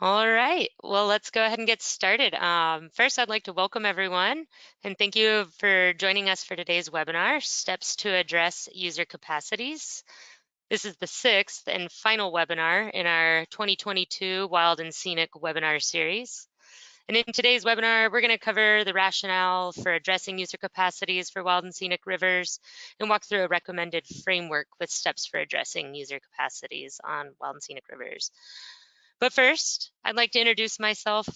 All right, well, let's go ahead and get started. First, I'd like to welcome everyone and thank you for joining us for today's webinar, Steps to Address User Capacities. This is the 6th and final webinar in our 2022 Wild and Scenic webinar series. And in today's webinar, we're going to cover the rationale for addressing user capacities for wild and scenic rivers and walk through a recommended framework with steps for addressing user capacities on wild and scenic rivers. But first, I'd like to introduce myself.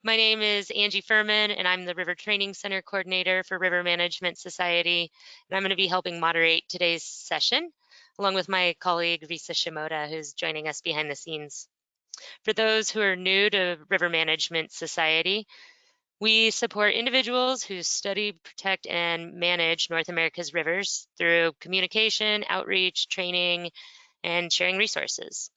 My name is Angie Furman, and I'm the River Training Center Coordinator for River Management Society, and I'm going to be helping moderate today's session, along with my colleague Risa Shimoda, who's joining us behind the scenes. For those who are new to River Management Society, we support individuals who study, protect, and manage North America's rivers through communication, outreach, training, and sharing resources.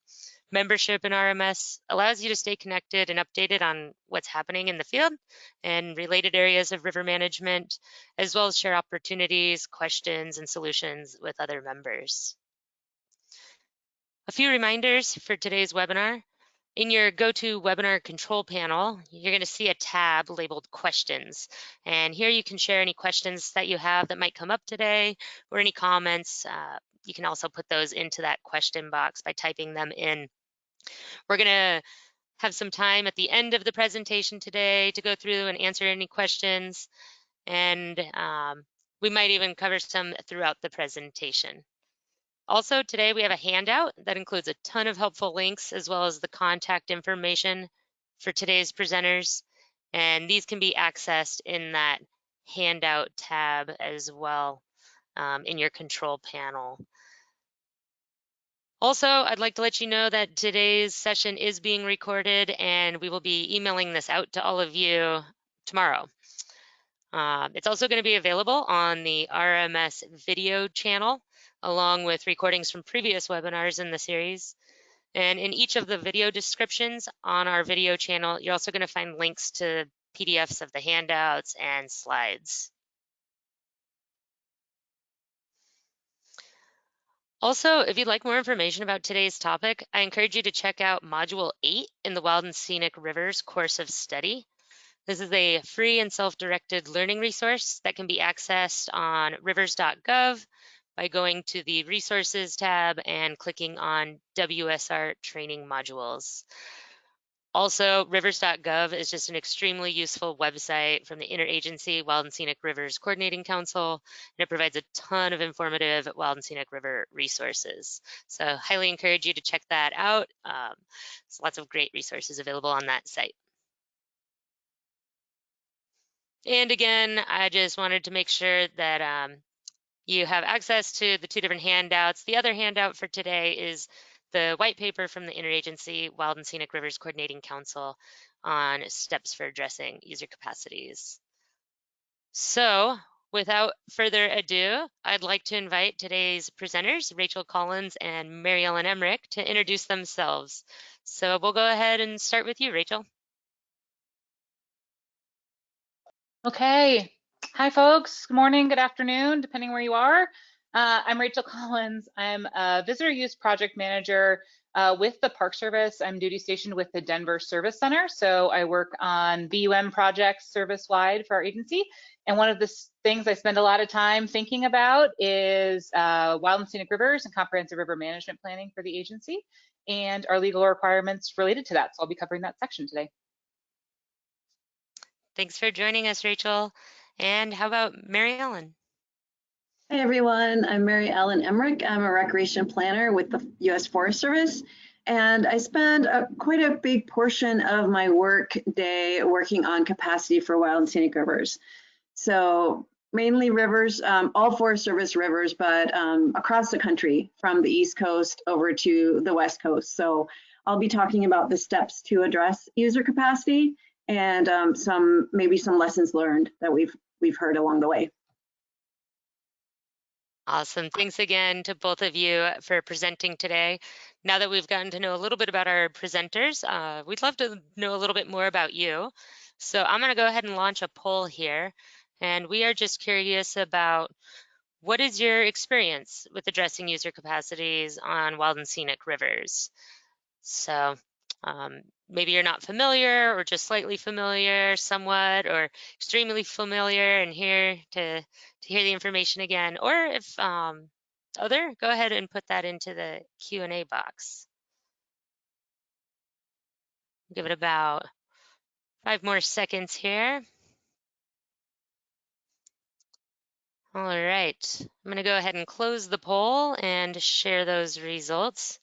Membership in RMS allows you to stay connected and updated on what's happening in the field and related areas of river management, as well as share opportunities, questions, and solutions with other members. A few reminders for today's webinar. In your GoToWebinar control panel, you're going to see a tab labeled Questions. And here you can share any questions that you have that might come up today or any comments. You can also put those into that question box by typing them in. We're going to have some time at the end of the presentation today to go through and answer any questions, and we might even cover some throughout the presentation. Also, today we have a handout that includes a ton of helpful links as well as the contact information for today's presenters, and these can be accessed in that handout tab as well in your control panel. Also, I'd like to let you know that today's session is being recorded and we will be emailing this out to all of you tomorrow. It's also going to be available on the RMS video channel, along with recordings from previous webinars in the series. And in each of the video descriptions on our video channel, you're also going to find links to PDFs of the handouts and slides. Also, if you'd like more information about today's topic, I encourage you to check out Module 8 in the Wild and Scenic Rivers course of study. This is a free and self-directed learning resource that can be accessed on rivers.gov by going to the Resources tab and clicking on WSR training modules. Also, rivers.gov is just an extremely useful website from the Interagency Wild and Scenic Rivers Coordinating Council, and it provides a ton of informative wild and scenic river resources. So highly encourage you to check that out. There's lots of great resources available on that site. And again, I just wanted to make sure that you have access to the two different handouts. The other handout for today is the white paper from the Interagency Wild and Scenic Rivers Coordinating Council on steps for addressing user capacities. So without further ado, I'd like to invite today's presenters, Rachel Collins and Mary Ellen Emerick, to introduce themselves. So we'll go ahead and start with you, Rachel. Okay. Hi, folks. Good morning, good afternoon, depending where you are. I'm Rachel Collins. I'm a visitor use project manager with the Park Service. I'm duty stationed with the Denver Service Center. So I work on BUM projects service-wide for our agency. And one of the things I spend a lot of time thinking about is wild and scenic rivers and comprehensive river management planning for the agency and our legal requirements related to that. So I'll be covering that section today. Thanks for joining us, Rachel. And how about Mary Ellen? Hi everyone, I'm Mary Ellen Emerick. I'm a recreation planner with the U.S. Forest Service, and I spend quite a big portion of my work day working on capacity for wild and scenic rivers. So mainly rivers, all Forest Service rivers, but across the country from the East Coast over to the West Coast. So I'll be talking about the steps to address user capacity and maybe some lessons learned that we've heard along the way. Awesome. Thanks again to both of you for presenting today. Now that we've gotten to know a little bit about our presenters, we'd love to know a little bit more about you. So I'm going to go ahead and launch a poll here. And we are just curious about what is your experience with addressing user capacities on wild and scenic rivers? So Maybe you're not familiar or just slightly familiar, somewhat, or extremely familiar and here to hear the information again. Or if other, go ahead and put that into the Q&A box. Give it about 5 more seconds here. All right, I'm going to go ahead and close the poll and share those results.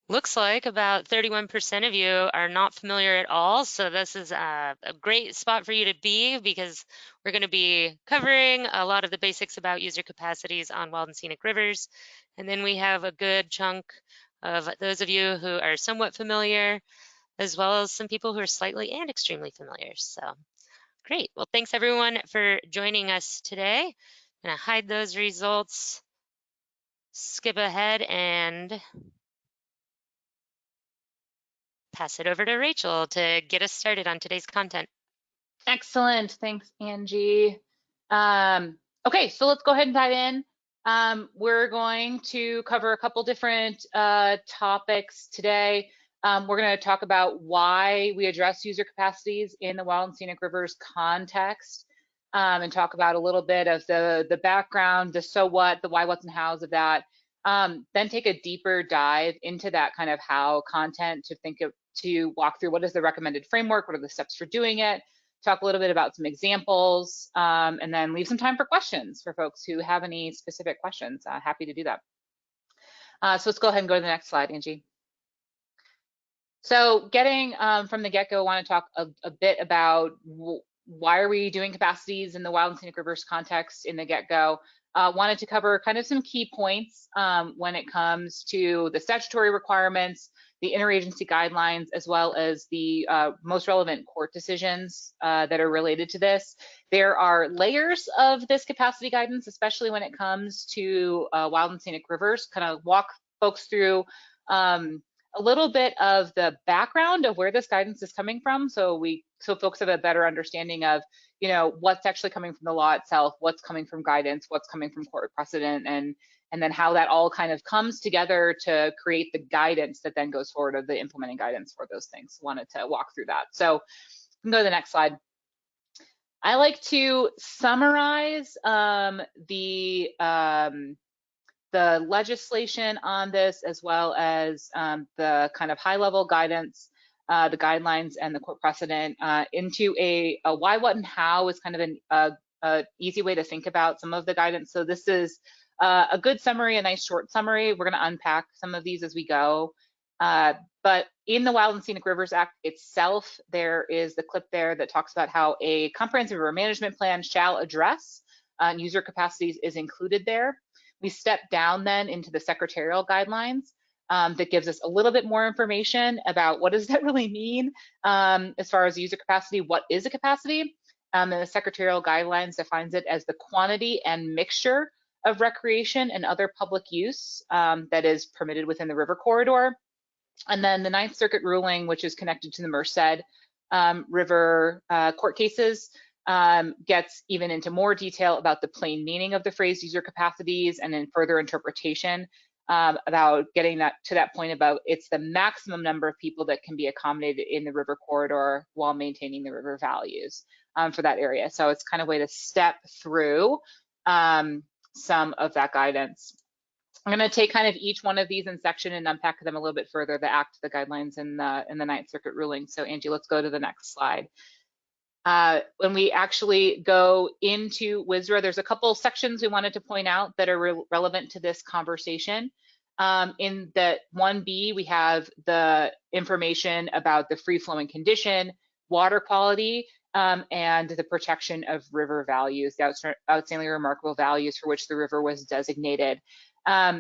Looks like about 31% of you are not familiar at all, so this is a great spot for you to be because we're going to be covering a lot of the basics about user capacities on wild and scenic rivers. And then we have a good chunk of those of you who are somewhat familiar, as well as some people who are slightly and extremely familiar. So great. Well, thanks everyone for joining us today. I'm going to hide those results, skip ahead, and pass it over to Rachel to get us started on today's content. Excellent. Thanks, Angie. Okay, so let's go ahead and dive in. We're going to cover a couple different topics today. We're going to talk about why we address user capacities in the wild and scenic rivers context, and talk about a little bit of the background, the so what, the why, what's, and hows of that. Then take a deeper dive into that kind of how content to walk through what is the recommended framework, what are the steps for doing it, talk a little bit about some examples, and then leave some time for questions for folks who have any specific questions. Happy to do that. So let's go ahead and go to the next slide, Angie. So getting from the get-go, I want to talk a bit about why are we doing capacities in the wild and scenic rivers context in the get-go. Wanted to cover kind of some key points when it comes to the statutory requirements, the interagency guidelines, as well as the most relevant court decisions that are related to this. There are layers of this capacity guidance, especially when it comes to wild and scenic rivers, kind of walk folks through a little bit of the background of where this guidance is coming from, so folks have a better understanding of, you know, what's actually coming from the law itself, what's coming from guidance, what's coming from court precedent, and then how that all kind of comes together to create the guidance that then goes forward of the implementing guidance for those things. Wanted to walk through that. So we can go to the next slide. I like to summarize the legislation on this, as well as the kind of high-level guidance, the guidelines, and the court precedent into a why, what, and how is kind of an easy way to think about some of the guidance. So this is a good summary, a nice short summary. We're going to unpack some of these as we go. But in the Wild and Scenic Rivers Act itself, there is the clip there that talks about how a comprehensive river management plan shall address user capacities is included there. We step down then into the secretarial guidelines that gives us a little bit more information about what does that really mean as far as user capacity, what is a capacity? And the secretarial guidelines defines it as the quantity and mixture of recreation and other public use that is permitted within the river corridor. And then the Ninth Circuit ruling, which is connected to the Merced River court cases, gets even into more detail about the plain meaning of the phrase user capacities, and in further interpretation about getting that to that point about it's the maximum number of people that can be accommodated in the river corridor while maintaining the river values for that area. So it's kind of a way to step through some of that guidance. I'm going to take kind of each one of these in section and unpack them a little bit further, the act, the guidelines, and the Ninth Circuit ruling. So Angie, let's go to the next slide. When we actually go into WSR, there's a couple sections we wanted to point out that are relevant to this conversation. In the 1B, we have the information about the free-flowing condition, water quality, and the protection of river values, the outstandingly remarkable values for which the river was designated.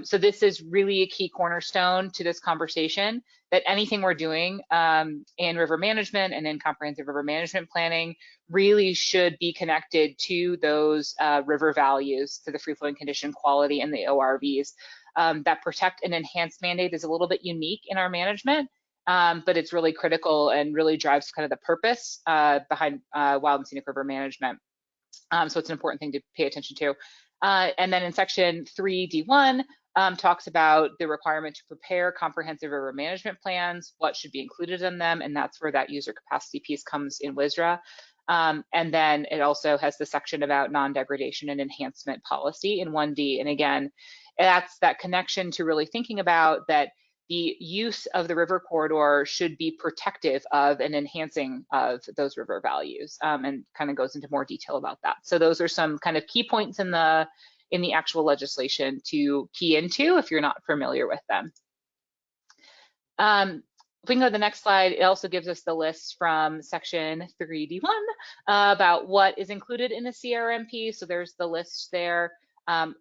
So this is really a key cornerstone to this conversation, that anything we're doing in river management and in comprehensive river management planning really should be connected to those river values, to the free-flowing condition, quality, and the ORVs. That protect and enhance mandate is a little bit unique in our management, but it's really critical and really drives kind of the purpose behind wild and scenic river management. So it's an important thing to pay attention to. And then in section 3D1, talks about the requirement to prepare comprehensive river management plans, what should be included in them, and that's where that user capacity piece comes in WSRA. And then it also has the section about non-degradation and enhancement policy in 1D. And again, that's that connection to really thinking about that the use of the river corridor should be protective of and enhancing of those river values, and kind of goes into more detail about that. So those are some kind of key points in the actual legislation to key into if you're not familiar with them. If we can go to the next slide, it also gives us the list from section 3D1 about what is included in the CRMP. So there's the list there,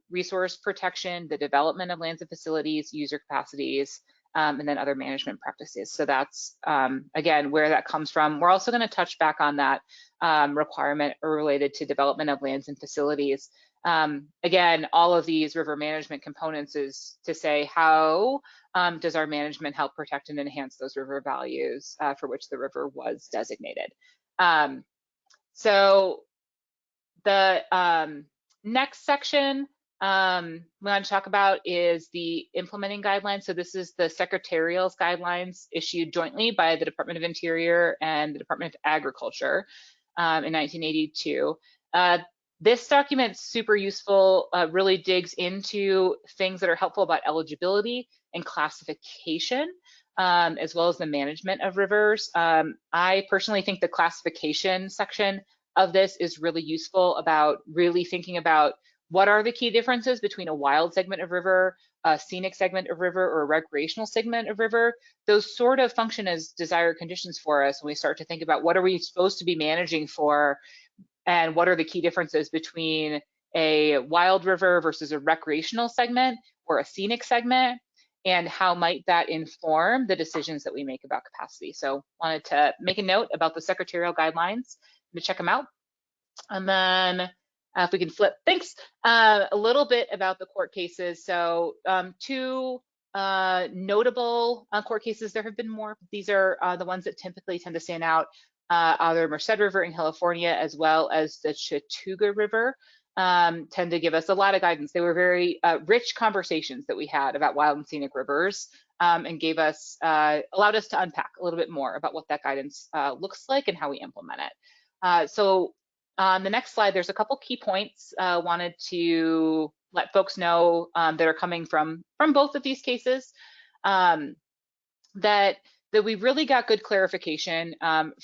resource protection, the development of lands and facilities, user capacities, and then other management practices. So that's, again, where that comes from. We're also going to touch back on that requirement related to development of lands and facilities. Again, all of these river management components is to say how does our management help protect and enhance those river values for which the river was designated. So the next section we want to talk about is the implementing guidelines. So this is the secretarial's guidelines issued jointly by the Department of Interior and the Department of Agriculture in 1982. This document's super useful, really digs into things that are helpful about eligibility and classification, as well as the management of rivers. I personally think the classification section of this is really useful about really thinking about what are the key differences between a wild segment of river, a scenic segment of river, or a recreational segment of river. Those sort of function as desired conditions for us when we start to think about what are we supposed to be managing for, and what are the key differences between a wild river versus a recreational segment or a scenic segment, and how might that inform the decisions that we make about capacity. So wanted to make a note about the secretarial guidelines to check them out. And then if we can flip, thanks, a little bit about the court cases. So two notable court cases, there have been more. These are the ones that typically tend to stand out. Either Merced River in California as well as the Chattooga River tend to give us a lot of guidance. They were very rich conversations that we had about wild and scenic rivers, and gave us, allowed us to unpack a little bit more about what that guidance looks like and how we implement it. So on the next slide, there's a couple key points wanted to let folks know that are coming from both of these cases, that we really got good clarification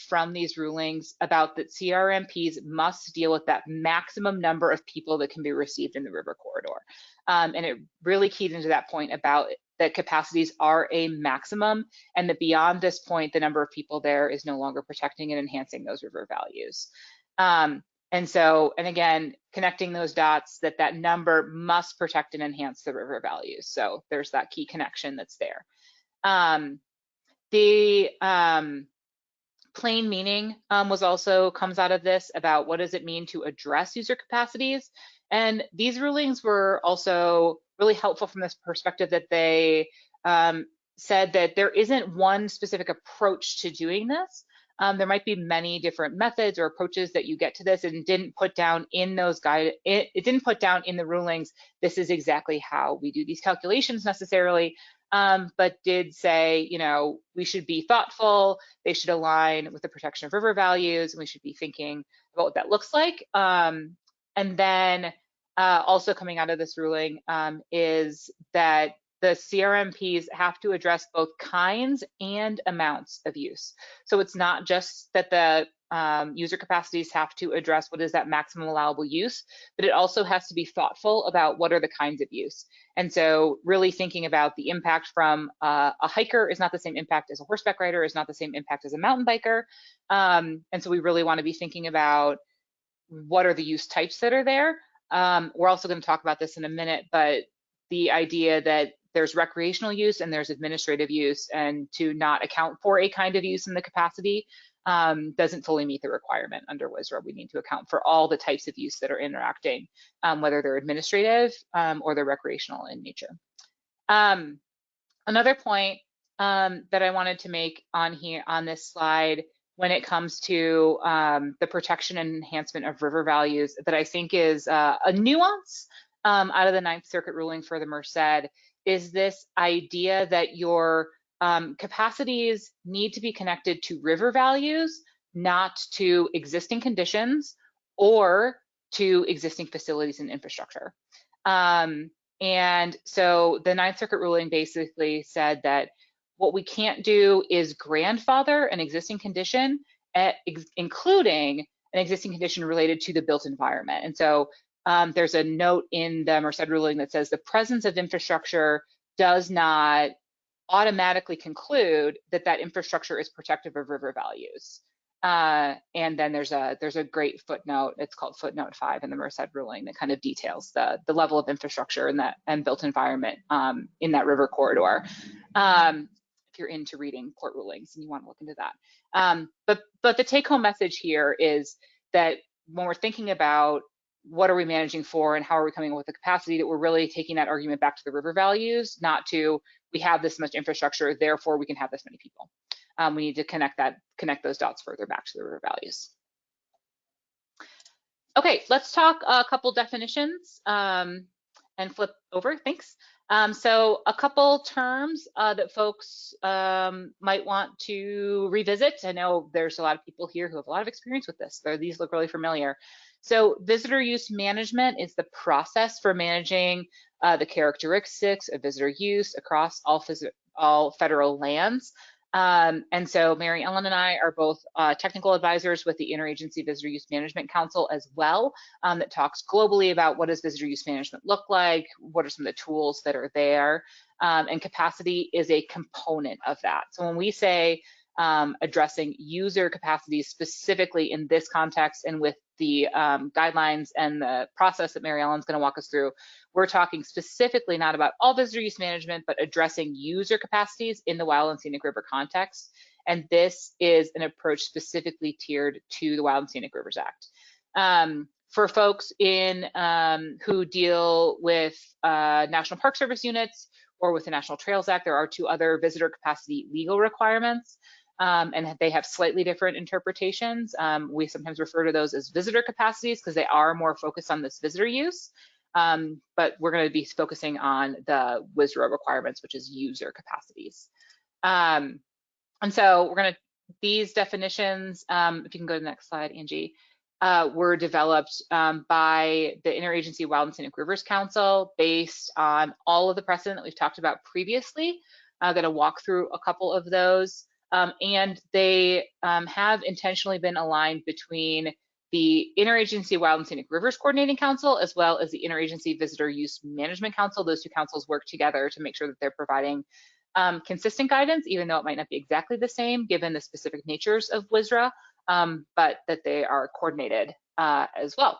from these rulings about that CRMPs must deal with that maximum number of people that can be received in the river corridor. And it really keyed into that point about that capacities are a maximum, and that beyond this point, the number of people there is no longer protecting and enhancing those river values. And again, connecting those dots, that number must protect and enhance the river values. So there's that key connection that's there. The plain meaning was also comes out of this about what does it mean to address user capacities. And these rulings were also really helpful from this perspective that they said that there isn't one specific approach to doing this. There might be many different methods or approaches that you get to this, and didn't put down in those it didn't put down in the rulings, this is exactly how we do these calculations necessarily. But did say, you know, we should be thoughtful, they should align with the protection of river values, and we should be thinking about what that looks like. And then also coming out of this ruling is that the CRMPs have to address both kinds and amounts of use. So it's not just that the user capacities have to address what is that maximum allowable use, but it also has to be thoughtful about what are the kinds of use. And so really thinking about the impact from a hiker is not the same impact as a horseback rider, is not the same impact as a mountain biker. And so we really want to be thinking about what are the use types that are there. We're also going to talk about this in a minute, but the idea that there's recreational use and there's administrative use, and to not account for a kind of use in the capacity doesn't fully meet the requirement under WSRA. We need to account for all the types of use that are interacting, whether they're administrative or they're recreational in nature. Another point that I wanted to make on here on this slide when it comes to the protection and enhancement of river values that I think is a nuance out of the Ninth Circuit ruling for the Merced is this idea that your capacities need to be connected to river values, not to existing conditions or to existing facilities and infrastructure. And so the Ninth Circuit ruling basically said that what we can't do is grandfather an existing condition, including an existing condition related to the built environment. And so there's a note in the Merced ruling that says the presence of infrastructure does not automatically conclude that that infrastructure is protective of river values. And then there's a great footnote. It's called footnote 5 in the Merced ruling that kind of details the level of infrastructure and built environment in that river corridor. If you're into reading court rulings and you want to look into that. But the take-home message here is that when we're thinking about what are we managing for and how are we coming up with the capacity, that we're really taking that argument back to the river values, not to we have this much infrastructure, therefore we can have this many people. We need to connect those dots further back to the river values. Okay, let's talk a couple definitions and flip over, thanks. So a couple terms that folks might want to revisit. I know there's a lot of people here who have a lot of experience with this. These look really familiar. So visitor use management is the process for managing the characteristics of visitor use across all federal lands. And so Mary Ellen and I are both technical advisors with the Interagency Visitor Use Management Council as well, that talks globally about what does visitor use management look like, what are some of the tools that are there, and capacity is a component of that. So when we say addressing user capacity specifically in this context and with the guidelines and the process that Mary Ellen's going to walk us through, we're talking specifically not about all visitor use management, but addressing user capacities in the Wild and Scenic River context. And this is an approach specifically tiered to the Wild and Scenic Rivers Act. For folks who deal with National Park Service units or with the National Trails Act, there are 2 other visitor capacity legal requirements. And they have slightly different interpretations. We sometimes refer to those as visitor capacities because they are more focused on this visitor use. But we're going to be focusing on the WSR requirements, which is user capacities. And so these definitions, if you can go to the next slide, Angie, were developed by the Interagency Wild and Scenic Rivers Council based on all of the precedent that we've talked about previously. I'm going to walk through a couple of those. And they have intentionally been aligned between the Interagency Wild and Scenic Rivers Coordinating Council as well as the Interagency Visitor Use Management Council. Those 2 councils work together to make sure that they're providing consistent guidance, even though it might not be exactly the same given the specific natures of WSRA, but that they are coordinated as well.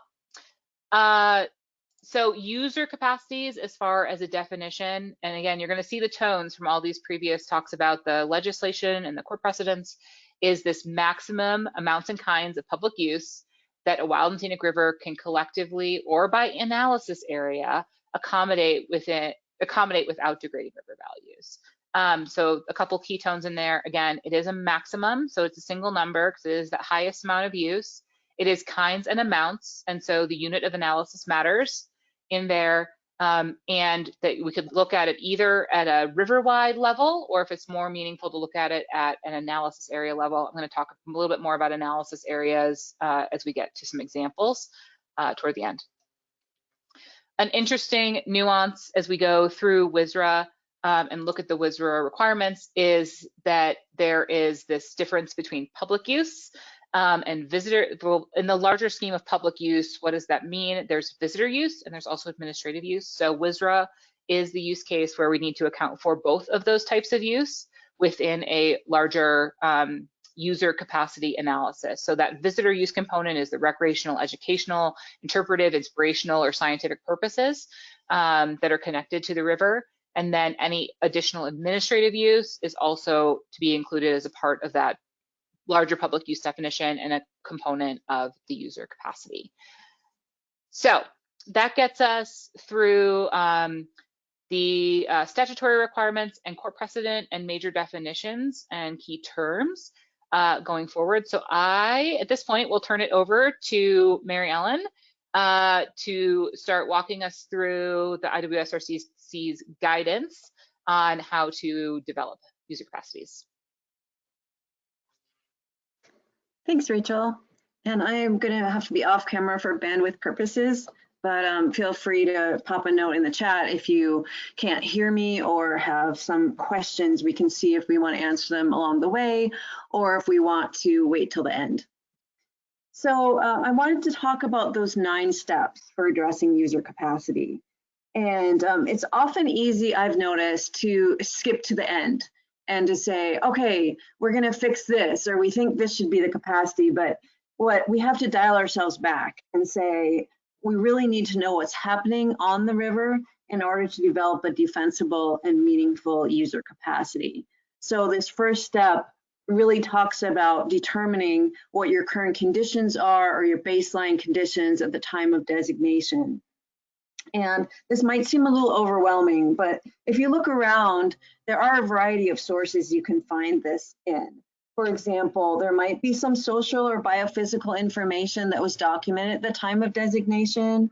So user capacities as far as a definition, and again, you're going to see the tones from all these previous talks about the legislation and the court precedents, is this maximum amounts and kinds of public use that a wild and scenic river can collectively or by analysis area accommodate without degrading river values. So a couple key tones in there. Again, it is a maximum, so it's a single number because it is the highest amount of use. It is kinds and amounts, and so the unit of analysis matters in there, and that we could look at it either at a river-wide level, or if it's more meaningful to look at it at an analysis area level. I'm going to talk a little bit more about analysis areas as we get to some examples toward the end. An interesting nuance as we go through WSRA and look at the WSRA requirements is that there is this difference between public use and visitor. Well, in the larger scheme of public use, what does that mean? There's visitor use and there's also administrative use. So WSRA is the use case where we need to account for both of those types of use within a larger user capacity analysis. So that visitor use component is the recreational, educational, interpretive, inspirational, or scientific purposes that are connected to the river. And then any additional administrative use is also to be included as a part of that larger public use definition and a component of the user capacity. So that gets us through the statutory requirements and court precedent and major definitions and key terms going forward. So I, at this point, will turn it over to Mary Ellen to start walking us through the IWSRC's guidance on how to develop user capacities. Thanks, Rachel. And I am going to have to be off camera for bandwidth purposes, but feel free to pop a note in the chat if you can't hear me or have some questions. We can see if we want to answer them along the way or if we want to wait till the end. So I wanted to talk about those 9 steps for addressing user capacity. And it's often easy, I've noticed, to skip to the end and to say, okay, we're going to fix this, or we think this should be the capacity, but what we have to dial ourselves back and say, we really need to know what's happening on the river in order to develop a defensible and meaningful user capacity. So this first step really talks about determining what your current conditions are or your baseline conditions at the time of designation. And this might seem a little overwhelming, but if you look around, there are a variety of sources you can find this in. For example, there might be some social or biophysical information that was documented at the time of designation.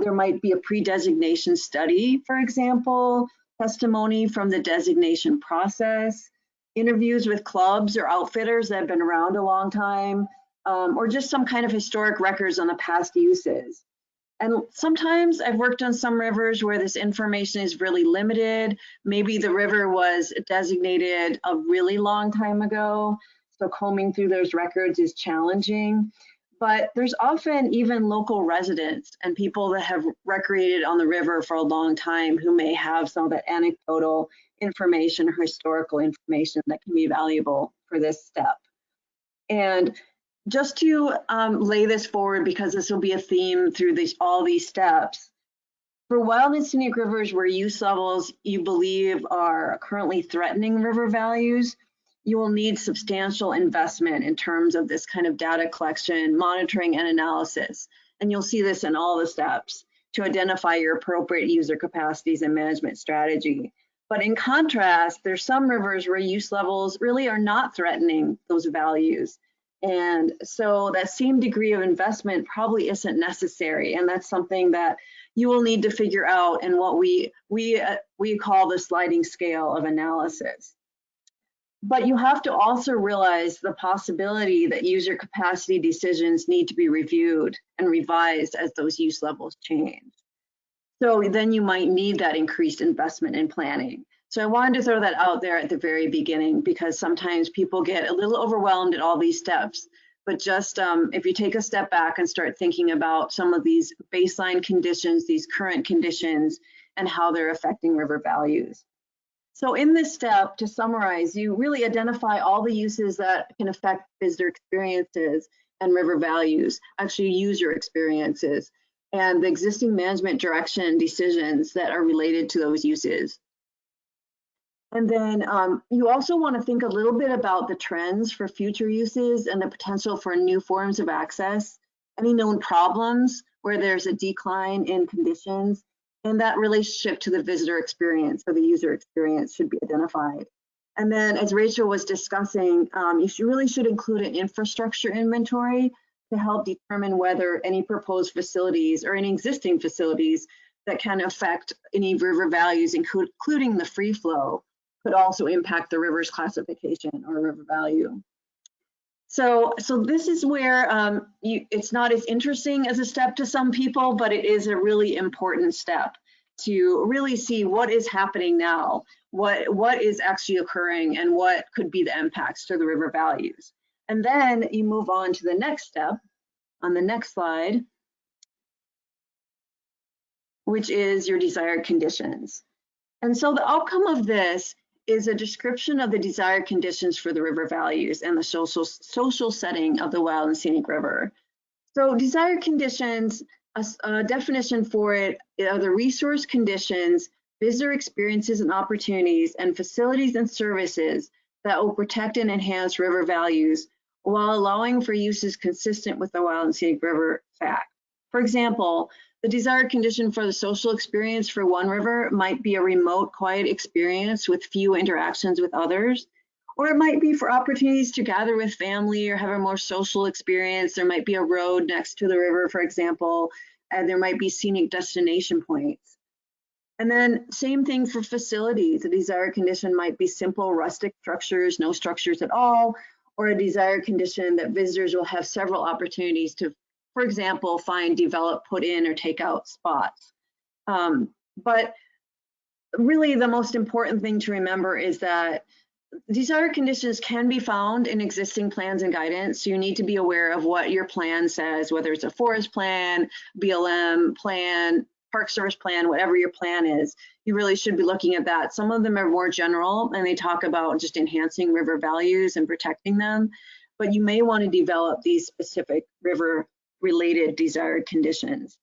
There might be a pre-designation study, for example, testimony from the designation process, interviews with clubs or outfitters that have been around a long time, or just some kind of historic records on the past uses. And sometimes I've worked on some rivers where this information is really limited. Maybe the river was designated a really long time ago, so combing through those records is challenging. But there's often even local residents and people that have recreated on the river for a long time who may have some of that anecdotal information or historical information that can be valuable for this step. And just to lay this forward, because this will be a theme through all these steps, for wild and scenic rivers where use levels you believe are currently threatening river values, you will need substantial investment in terms of this kind of data collection, monitoring, and analysis. And you'll see this in all the steps to identify your appropriate user capacities and management strategy. But in contrast, there's some rivers where use levels really are not threatening those values. And so that same degree of investment probably isn't necessary. And that's something that you will need to figure out in what we call the sliding scale of analysis. But you have to also realize the possibility that user capacity decisions need to be reviewed and revised as those use levels change. So then you might need that increased investment in planning. So I wanted to throw that out there at the very beginning because sometimes people get a little overwhelmed at all these steps. But just if you take a step back and start thinking about some of these baseline conditions, these current conditions, and how they're affecting river values. So in this step, to summarize, you really identify all the uses that can affect visitor experiences and river values, actually user experiences, and the existing management direction decisions that are related to those uses. And then you also want to think a little bit about the trends for future uses and the potential for new forms of access, any known problems where there's a decline in conditions, and that relationship to the visitor experience or the user experience should be identified. And then as Rachel was discussing, you really should include an infrastructure inventory to help determine whether any proposed facilities or any existing facilities that can affect any river values, including the free flow, could also impact the river's classification or river value. So this is where it's not as interesting as a step to some people, but it is a really important step to really see what is happening now, what is actually occurring, and what could be the impacts to the river values. And then you move on to the next step on the next slide, which is your desired conditions. And so the outcome of this is a description of the desired conditions for the river values and the social setting of the wild and scenic river. So desired conditions, a definition for it are the resource conditions, visitor experiences and opportunities, and facilities and services that will protect and enhance river values while allowing for uses consistent with the wild and scenic river fact. For example, the desired condition for the social experience for one river might be a remote, quiet experience with few interactions with others, Or it might be for opportunities to gather with family or have a more social experience. There might be a road next to the river, for example, and there might be scenic destination points. And then same thing for facilities. A desired condition might be simple rustic structures, no structures at all, or a desired condition that visitors will have several opportunities to, for example, find, develop, put in, or take out spots. But really the most important thing to remember is that desired conditions can be found in existing plans and guidance. So you need to be aware of what your plan says, whether it's a forest plan, BLM plan, Park Service plan, whatever your plan is. You really should be looking at that. Some of them are more general and they talk about just enhancing river values and protecting them, but you may want to develop these specific river related desired conditions.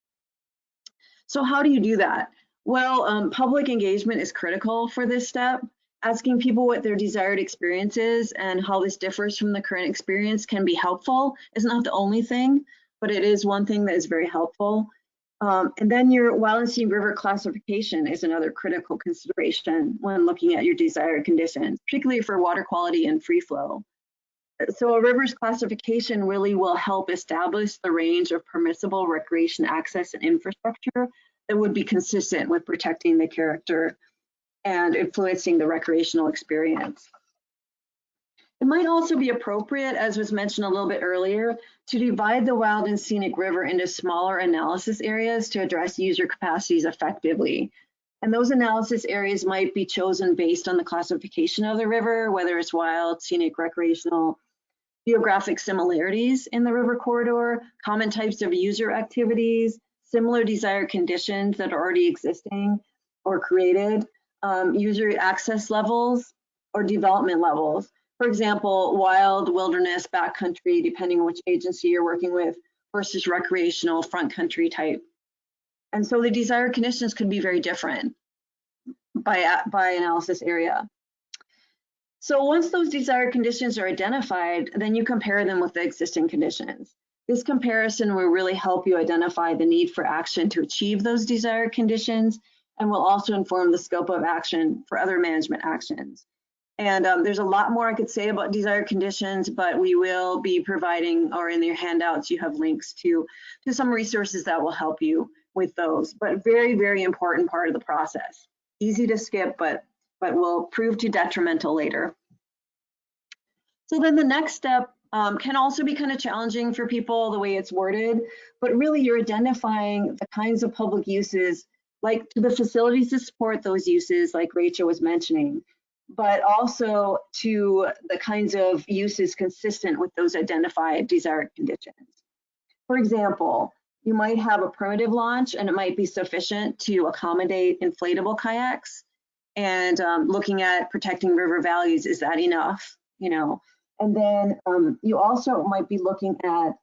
So how do you do that? Well, public engagement is critical for this step. Asking people what their desired experience is and how this differs from the current experience can be helpful. It's not the only thing, but it is one thing that is very helpful. And then your wild and scenic river classification is another critical consideration when looking at your desired conditions, particularly for water quality and free flow. So a river's classification really will help establish the range of permissible recreation access and infrastructure that would be consistent with protecting the character and influencing the recreational experience. It might also be appropriate, as was mentioned a little bit earlier, to divide the wild and scenic river into smaller analysis areas to address user capacities effectively. And those analysis areas might be chosen based on the classification of the river, whether it's wild, scenic, recreational, geographic similarities in the river corridor, common types of user activities, similar desired conditions that are already existing or created, user access levels or development levels. For example, wild, wilderness, backcountry, depending on which agency you're working with, versus recreational, front country type. And so the desired conditions could be very different by analysis area. So once those desired conditions are identified, then you compare them with the existing conditions. This comparison will really help you identify the need for action to achieve those desired conditions and will also inform the scope of action for other management actions. And there's a lot more I could say about desired conditions, but we will be providing, or in your handouts, you have links to some resources that will help you with those. But very, very important part of the process. Easy to skip, but will prove to detrimental later. So then the next step can also be kind of challenging for people the way it's worded, but really you're identifying the kinds of public uses, like to the facilities to support those uses, like Rachel was mentioning, but also to the kinds of uses consistent with those identified desired conditions. For example, you might have a primitive launch and it might be sufficient to accommodate inflatable kayaks. And looking at protecting river values, is that enough? You know, and then you also might be looking at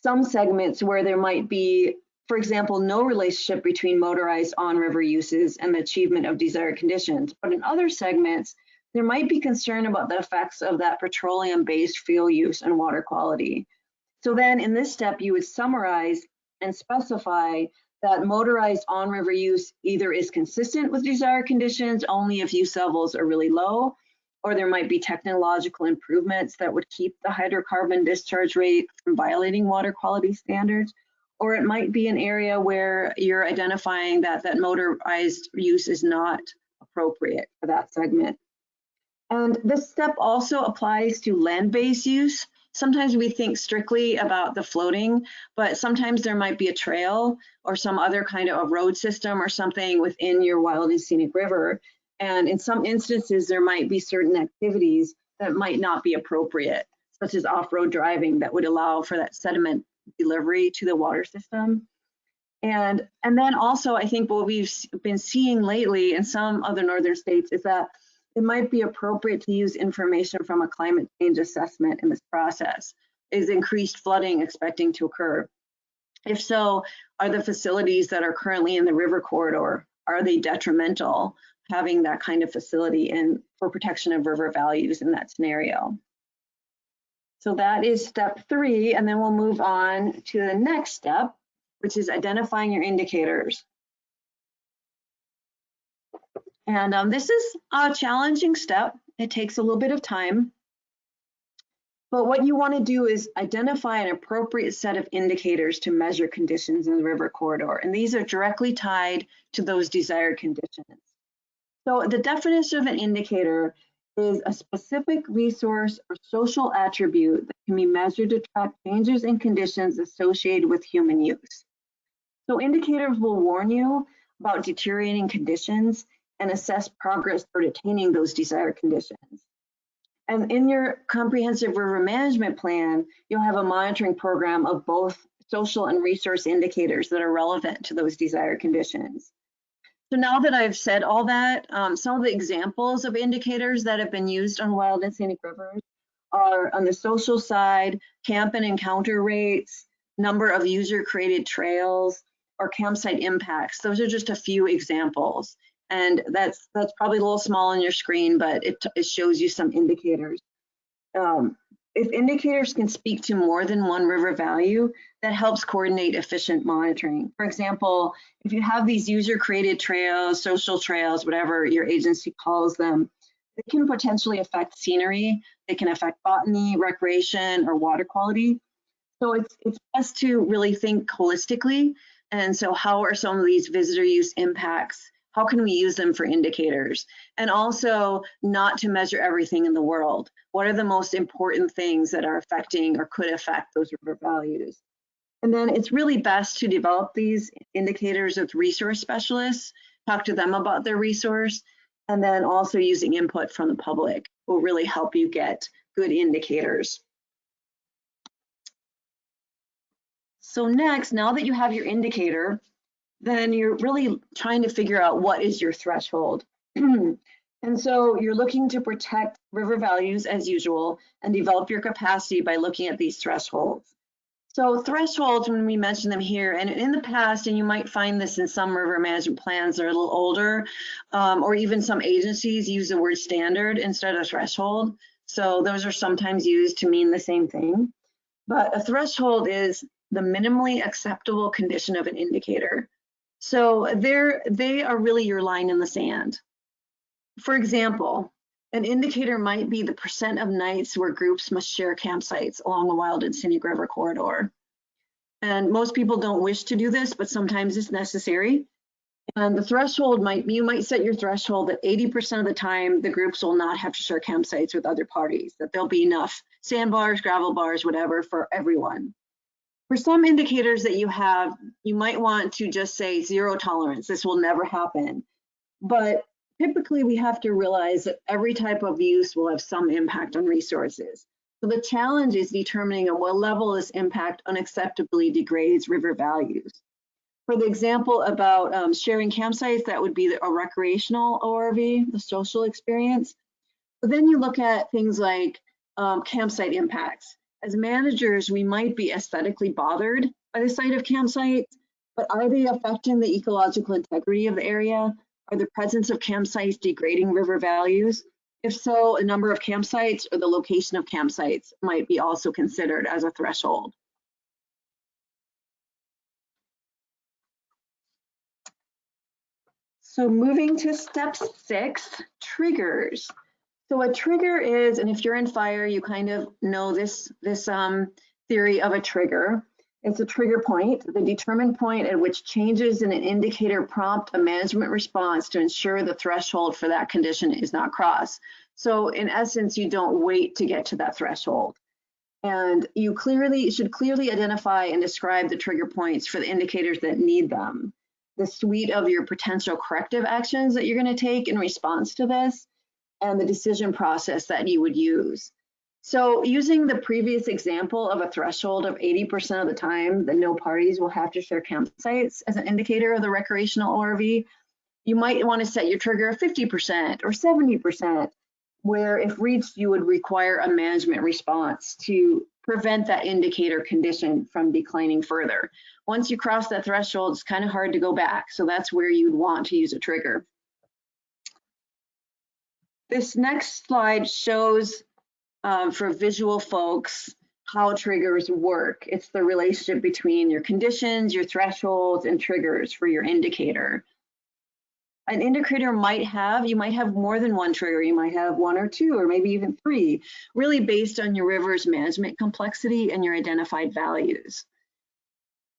some segments where there might be, for example, no relationship between motorized on-river uses and the achievement of desired conditions. But in other segments, there might be concern about the effects of that petroleum-based fuel use and water quality. So then in this step, you would summarize and specify that motorized on-river use either is consistent with desired conditions only if use levels are really low, or there might be technological improvements that would keep the hydrocarbon discharge rate from violating water quality standards, or it might be an area where you're identifying that motorized use is not appropriate for that segment. And this step also applies to land-based use. Sometimes we think strictly about the floating, but sometimes there might be a trail or some other kind of a road system or something within your wild and scenic river. And in some instances, there might be certain activities that might not be appropriate, such as off-road driving that would allow for that sediment delivery to the water system. And then also, I think what we've been seeing lately in some other northern states is that it might be appropriate to use information from a climate change assessment in this process. Is increased flooding expecting to occur? If so, are the facilities that are currently in the river corridor, are they detrimental having that kind of facility in for protection of river values in that scenario? So that is step 3, and then we'll move on to the next step, which is identifying your indicators. And this is a challenging step. It takes a little bit of time. But what you want to do is identify an appropriate set of indicators to measure conditions in the river corridor. And these are directly tied to those desired conditions. So the definition of an indicator is a specific resource or social attribute that can be measured to track changes in conditions associated with human use. So indicators will warn you about deteriorating conditions and assess progress toward attaining those desired conditions. And in your comprehensive river management plan, you'll have a monitoring program of both social and resource indicators that are relevant to those desired conditions. So now that I've said all that, some of the examples of indicators that have been used on wild and scenic rivers are on the social side, camp and encounter rates, number of user-created trails, or campsite impacts. Those are just a few examples. And that's probably a little small on your screen, but it shows you some indicators. If indicators can speak to more than one river value, that helps coordinate efficient monitoring. For example, if you have these user-created trails, social trails, whatever your agency calls them, it can potentially affect scenery, they can affect botany, recreation, or water quality. So it's best to really think holistically. And so how are some of these visitor use impacts? How can we use them for indicators? And also not to measure everything in the world. What are the most important things that are affecting or could affect those river values? And then it's really best to develop these indicators with resource specialists, talk to them about their resource, and then also using input from the public will really help you get good indicators. So next, now that you have your indicator, then you're really trying to figure out what is your threshold. And so you're looking to protect river values as usual and develop your capacity by looking at these thresholds. So thresholds, when we mention them here, and in the past, and you might find this in some river management plans that are a little older, or even some agencies use the word standard instead of threshold. So those are sometimes used to mean the same thing. But a threshold is the minimally acceptable condition of an indicator. So they are really your line in the sand. For example, an indicator might be the percent of nights where groups must share campsites along a wild and scenic river corridor. And most people don't wish to do this, but sometimes it's necessary. And the threshold you might set your threshold that 80% of the time the groups will not have to share campsites with other parties, that there'll be enough sandbars, gravel bars, whatever for everyone. For some indicators that you have, you might want to just say zero tolerance. This will never happen. But typically we have to realize that every type of use will have some impact on resources. So the challenge is determining at what level this impact unacceptably degrades river values. For the example about sharing campsites, that would be a recreational ORV, the social experience. But then you look at things like campsite impacts. As managers, we might be aesthetically bothered by the sight of campsites, but are they affecting the ecological integrity of the area? Are the presence of campsites degrading river values? If so, a number of campsites or the location of campsites might be also considered as a threshold. So moving to step 6, triggers. So a trigger is, and if you're in fire, you kind of know this theory of a trigger. It's a trigger point, the determined point at which changes in an indicator prompt a management response to ensure the threshold for that condition is not crossed. So in essence, you don't wait to get to that threshold. And you should clearly identify and describe the trigger points for the indicators that need them, the suite of your potential corrective actions that you're going to take in response to this, and the decision process that you would use. So using the previous example of a threshold of 80% of the time that no parties will have to share campsites as an indicator of the recreational ORV, you might want to set your trigger at 50% or 70%, where if reached, you would require a management response to prevent that indicator condition from declining further. Once you cross that threshold, it's kind of hard to go back. So that's where you'd want to use a trigger. This next slide shows for visual folks how triggers work. It's the relationship between your conditions, your thresholds, and triggers for your indicator. An indicator you might have more than one trigger. You might have one or two, or maybe even three, really based on your river's management complexity and your identified values.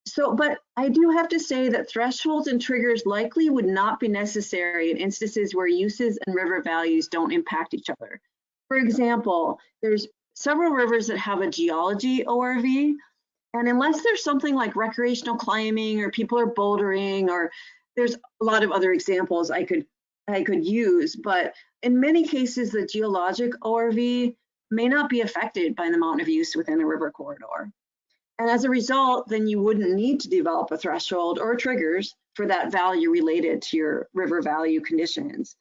So, but I do have to say that thresholds and triggers likely would not be necessary in instances where uses and river values don't impact each other. For example, there's several rivers that have a geology ORV, and unless there's something like recreational climbing or people are bouldering, or there's a lot of other examples I could use, but in many cases, the geologic ORV may not be affected by the amount of use within a river corridor. And as a result, then you wouldn't need to develop a threshold or triggers for that value related to your river value conditions.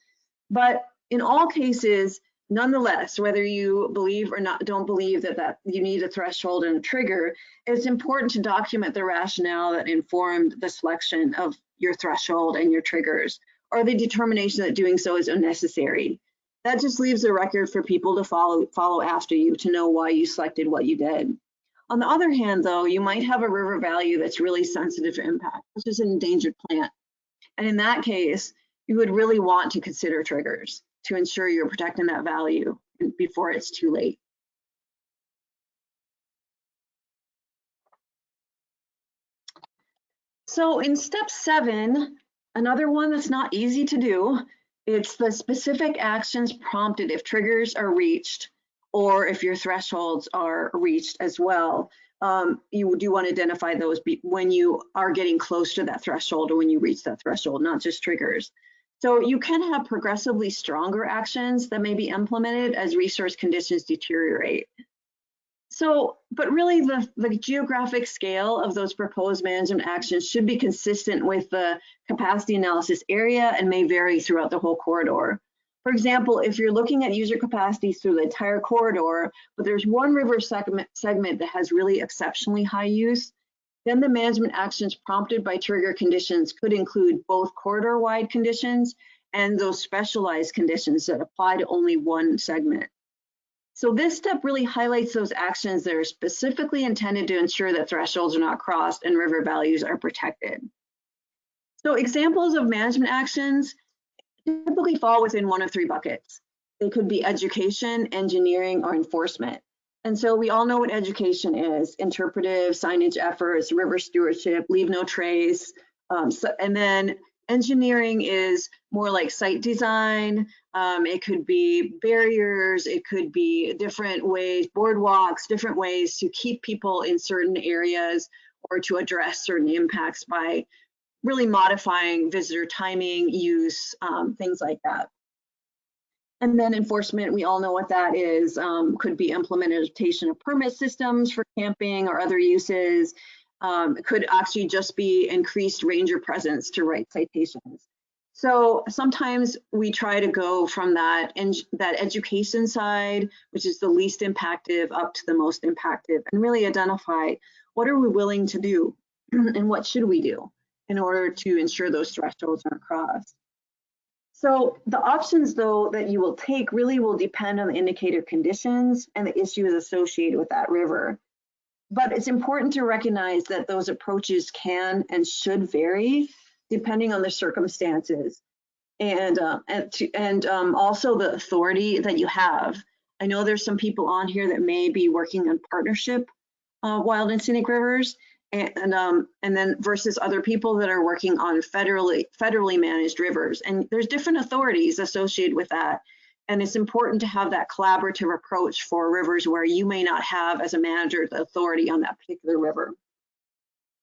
But in all cases, nonetheless, whether you believe or don't believe that you need a threshold and a trigger, it's important to document the rationale that informed the selection of your threshold and your triggers, or the determination that doing so is unnecessary. That just leaves a record for people to follow after you to know why you selected what you did. On the other hand, though, you might have a river value that's really sensitive to impact, which is an endangered plant. And in that case, you would really want to consider triggers to ensure you're protecting that value before it's too late. So in step 7, another one that's not easy to do, it's the specific actions prompted if triggers are reached or if your thresholds are reached as well. You do want to identify those when you are getting close to that threshold or when you reach that threshold, not just triggers. So you can have progressively stronger actions that may be implemented as resource conditions deteriorate. So, but really the geographic scale of those proposed management actions should be consistent with the capacity analysis area and may vary throughout the whole corridor. For example, if you're looking at user capacities through the entire corridor, but there's one river segment that has really exceptionally high use, then the management actions prompted by trigger conditions could include both corridor-wide conditions and those specialized conditions that apply to only one segment. So this step really highlights those actions that are specifically intended to ensure that thresholds are not crossed and river values are protected. So examples of management actions typically fall within one of 3 buckets. They could be education, engineering, or enforcement. And so we all know what education is: interpretive, signage efforts, river stewardship, leave no trace. And then engineering is more like site design. It could be barriers, it could be different ways, boardwalks, different ways to keep people in certain areas or to address certain impacts by really modifying visitor timing, use, things like that. And then enforcement, we all know what that is. Could be implementation of permit systems for camping or other uses. It could actually just be increased ranger presence to write citations. So sometimes we try to go from that education side, which is the least impactive, up to the most impactive, and really identify what are we willing to do and what should we do in order to ensure those thresholds aren't crossed. So the options, though, that you will take really will depend on the indicator conditions and the issues associated with that river. But it's important to recognize that those approaches can and should vary depending on the circumstances and also the authority that you have. I know there's some people on here that may be working on partnership wild and scenic rivers, and then versus other people that are working on federally managed rivers. And there's different authorities associated with that. And it's important to have that collaborative approach for rivers where you may not have, as a manager, the authority on that particular river.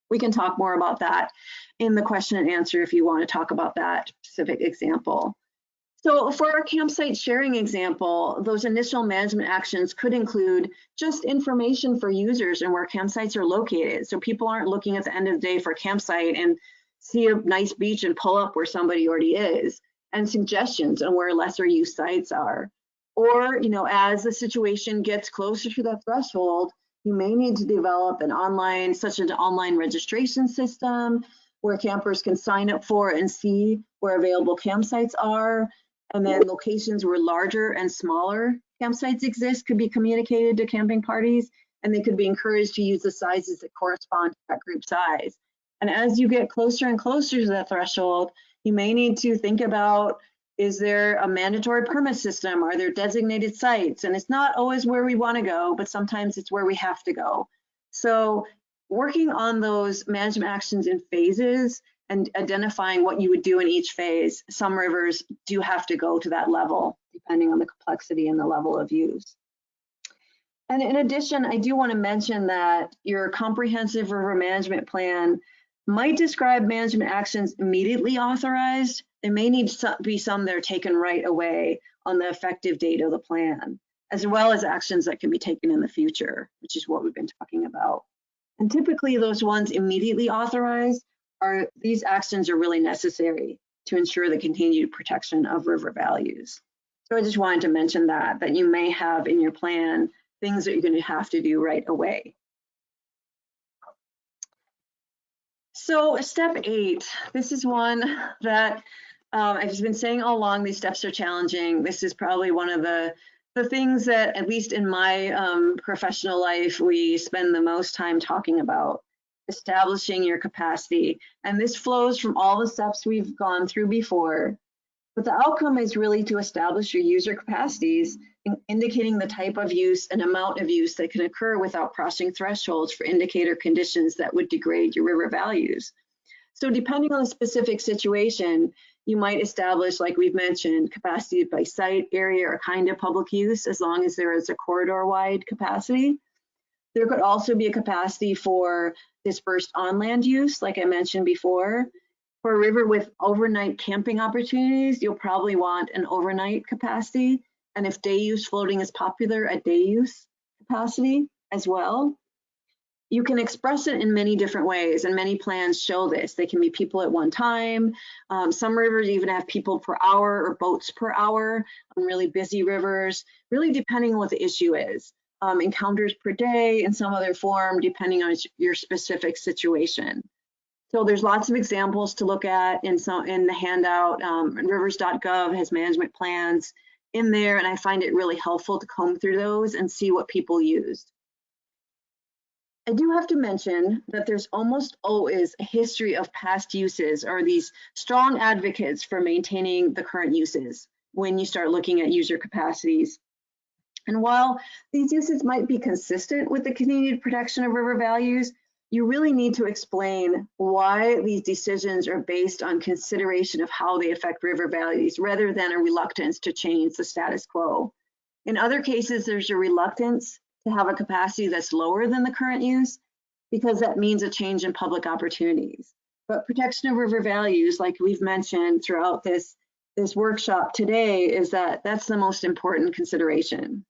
We can talk more about that in the question and answer if you want to talk about that specific example. So for our campsite sharing example, those initial management actions could include just information for users and where campsites are located. So people aren't looking at the end of the day for a campsite and see a nice beach and pull up where somebody already is, and suggestions on where lesser use sites are. Or, you know, as the situation gets closer to that threshold, you may need to develop an online, such as an online registration system where campers can sign up for and see where available campsites are. And then locations where larger and smaller campsites exist could be communicated to camping parties, and they could be encouraged to use the sizes that correspond to that group size. And as you get closer and closer to that threshold, You may need to think about, is there a mandatory permit system? Are there designated sites? And it's not always where we want to go, but sometimes it's where we have to go. So working on those management actions in phases and identifying what you would do in each phase, some rivers do have to go to that level, depending on the complexity and the level of use. And in addition, I do want to mention that your comprehensive river management plan might describe management actions immediately authorized. There may need to be some that are taken right away on the effective date of the plan, as well as actions that can be taken in the future, which is what we've been talking about. And typically those ones immediately authorized these actions are really necessary to ensure the continued protection of river values. So I just wanted to mention that you may have in your plan things that you're going to have to do right away. So step 8, this is one that I've just been saying all along, these steps are challenging. This is probably one of the things that, at least in my professional life, we spend the most time talking about, establishing your capacity. And this flows from all the steps we've gone through before. But the outcome is really to establish your user capacities, indicating the type of use and amount of use that can occur without crossing thresholds for indicator conditions that would degrade your river values. So depending on the specific situation, you might establish, like we've mentioned, capacity by site, area, or kind of public use, as long as there is a corridor-wide capacity. There could also be a capacity for dispersed on-land use, like I mentioned before. For a river with overnight camping opportunities, you'll probably want an overnight capacity. And if day use floating is popular, a day use capacity as well. You can express it in many different ways, and many plans show this. They can be people at one time. Some rivers even have people per hour or boats per hour on really busy rivers, really depending on what the issue is. Encounters per day in some other form, depending on your specific situation. So there's lots of examples to look at in the handout. Rivers.gov has management plans in there, and I find it really helpful to comb through those and see what people used. I do have to mention that there's almost always a history of past uses or these strong advocates for maintaining the current uses when you start looking at user capacities. And while these uses might be consistent with the continued protection of river values, you really need to explain why these decisions are based on consideration of how they affect river values rather than a reluctance to change the status quo. In other cases, there's a reluctance to have a capacity that's lower than the current use because that means a change in public opportunities. But protection of river values, like we've mentioned throughout this workshop today, is that's the most important consideration.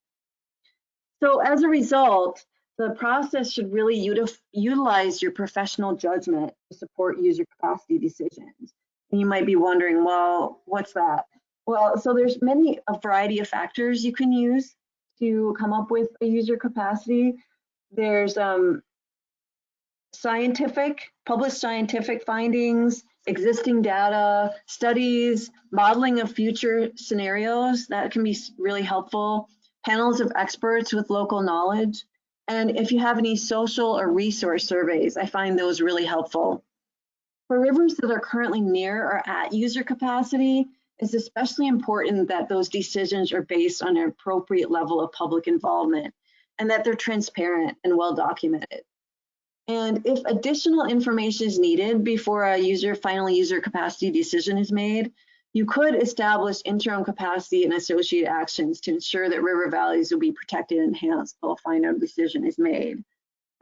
So as a result, the process should really utilize your professional judgment to support user capacity decisions. And you might be wondering, well, what's that? Well, so there's a variety of factors you can use to come up with a user capacity. There's published scientific findings, existing data, studies, modeling of future scenarios, that can be really helpful, panels of experts with local knowledge, and if you have any social or resource surveys, I find those really helpful. For rivers that are currently near or at user capacity, it's especially important that those decisions are based on an appropriate level of public involvement and that they're transparent and well documented. And if additional information is needed before a final user capacity decision is made, you could establish interim capacity and associated actions to ensure that river values will be protected and enhanced while a final decision is made.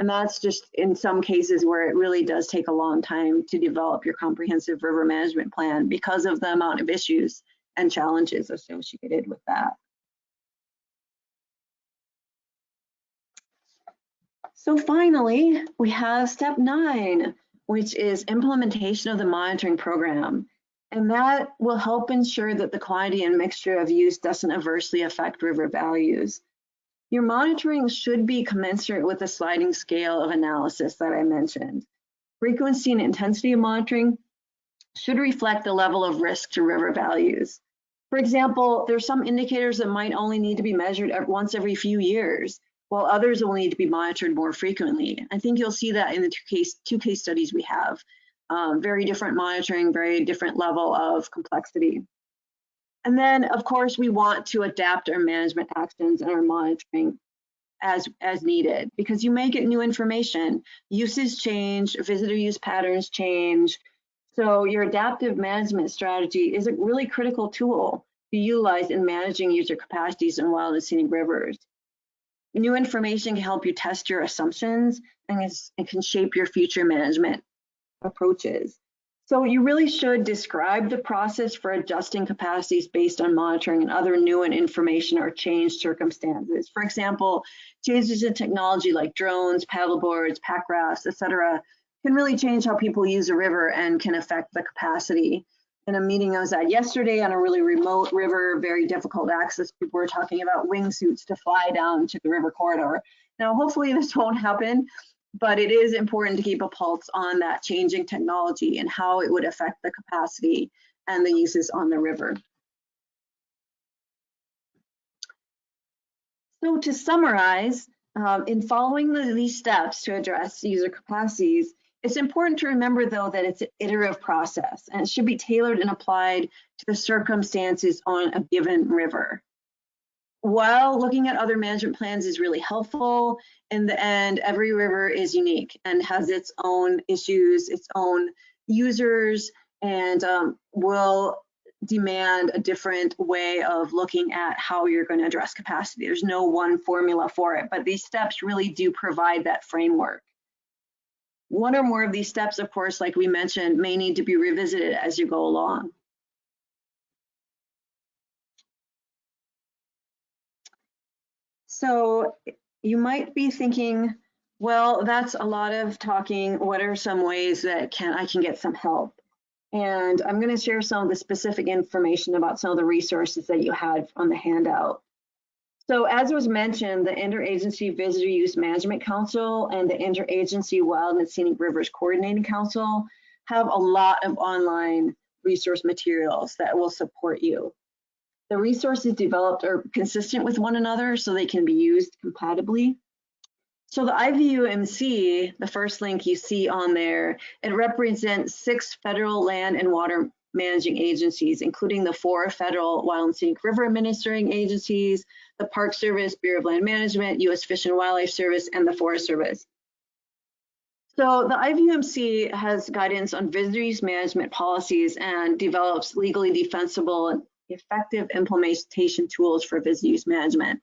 And that's just in some cases where it really does take a long time to develop your comprehensive river management plan because of the amount of issues and challenges associated with that. So finally, we have step 9, which is implementation of the monitoring program. And that will help ensure that the quantity and mixture of use doesn't adversely affect river values. Your monitoring should be commensurate with the sliding scale of analysis that I mentioned. Frequency and intensity of monitoring should reflect the level of risk to river values. For example, there's some indicators that might only need to be measured once every few years, while others will need to be monitored more frequently. I think you'll see that in the two case studies we have. Very different monitoring, very different level of complexity. And then, of course, we want to adapt our management actions and our monitoring as needed, because you may get new information, uses change, visitor use patterns change. So your adaptive management strategy is a really critical tool to utilize in managing user capacities in wild and scenic rivers. New information can help you test your assumptions and can shape your future management approaches. So you really should describe the process for adjusting capacities based on monitoring and other new information or changed circumstances. For example, changes in technology like drones, paddleboards, pack rafts, etc., can really change how people use a river and can affect the capacity. In a meeting I was at yesterday on a really remote river, very difficult access, people were talking about wingsuits to fly down to the river corridor. Now, hopefully this won't happen, but it is important to keep a pulse on that changing technology and how it would affect the capacity and the uses on the river. So to summarize, in following these steps to address user capacities, it's important to remember, though, that it's an iterative process and it should be tailored and applied to the circumstances on a given river. While looking at other management plans is really helpful, in the end, every river is unique and has its own issues, its own users, and will demand a different way of looking at how you're going to address capacity. There's no one formula for it, but these steps really do provide that framework. One or more of these steps, of course, like we mentioned, may need to be revisited as you go along. So you might be thinking, well, that's a lot of talking. What are some ways that I can get some help? And I'm going to share some of the specific information about some of the resources that you had on the handout. So as was mentioned, the Interagency Visitor Use Management Council and the Interagency Wild and Scenic Rivers Coordinating Council have a lot of online resource materials that will support you. The resources developed are consistent with one another, so they can be used compatibly. So the IVUMC, the first link you see on there, it represents 6 federal land and water managing agencies, including the 4 federal Wild and Scenic River administering agencies, the Park Service, Bureau of Land Management, U.S. Fish and Wildlife Service, and the Forest Service. So the IVUMC has guidance on visitor use management policies and develops legally defensible and effective implementation tools for visitor use management.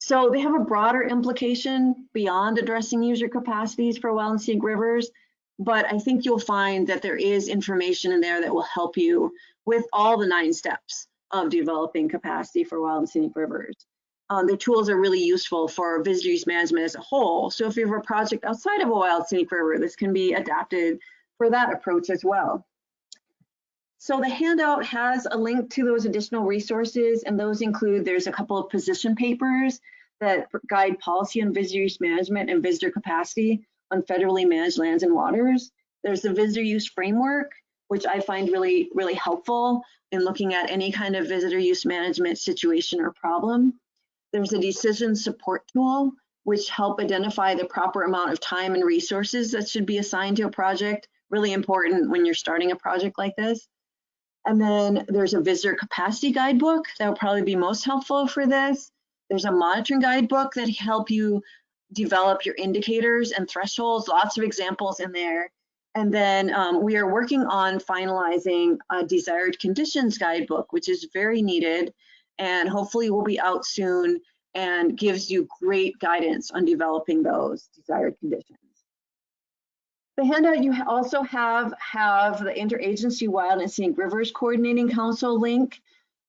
So they have a broader implication beyond addressing user capacities for wild and scenic rivers, but I think you'll find that there is information in there that will help you with all the 9 steps of developing capacity for wild and scenic rivers. The tools are really useful for visitor use management as a whole. So if you have a project outside of a wild scenic river, this can be adapted for that approach as well. So the handout has a link to those additional resources, and those include, there's a couple of position papers that guide policy on visitor use management and visitor capacity on federally managed lands and waters. There's the visitor use framework, which I find really, really helpful in looking at any kind of visitor use management situation or problem. There's a decision support tool, which help identify the proper amount of time and resources that should be assigned to a project, really important when you're starting a project like this. And then there's a visitor capacity guidebook that will probably be most helpful for this. There's a monitoring guidebook that help you develop your indicators and thresholds, lots of examples in there. And then we are working on finalizing a desired conditions guidebook, which is very needed and hopefully will be out soon and gives you great guidance on developing those desired conditions. The handout you also have the Interagency Wild and Scenic Rivers Coordinating Council link,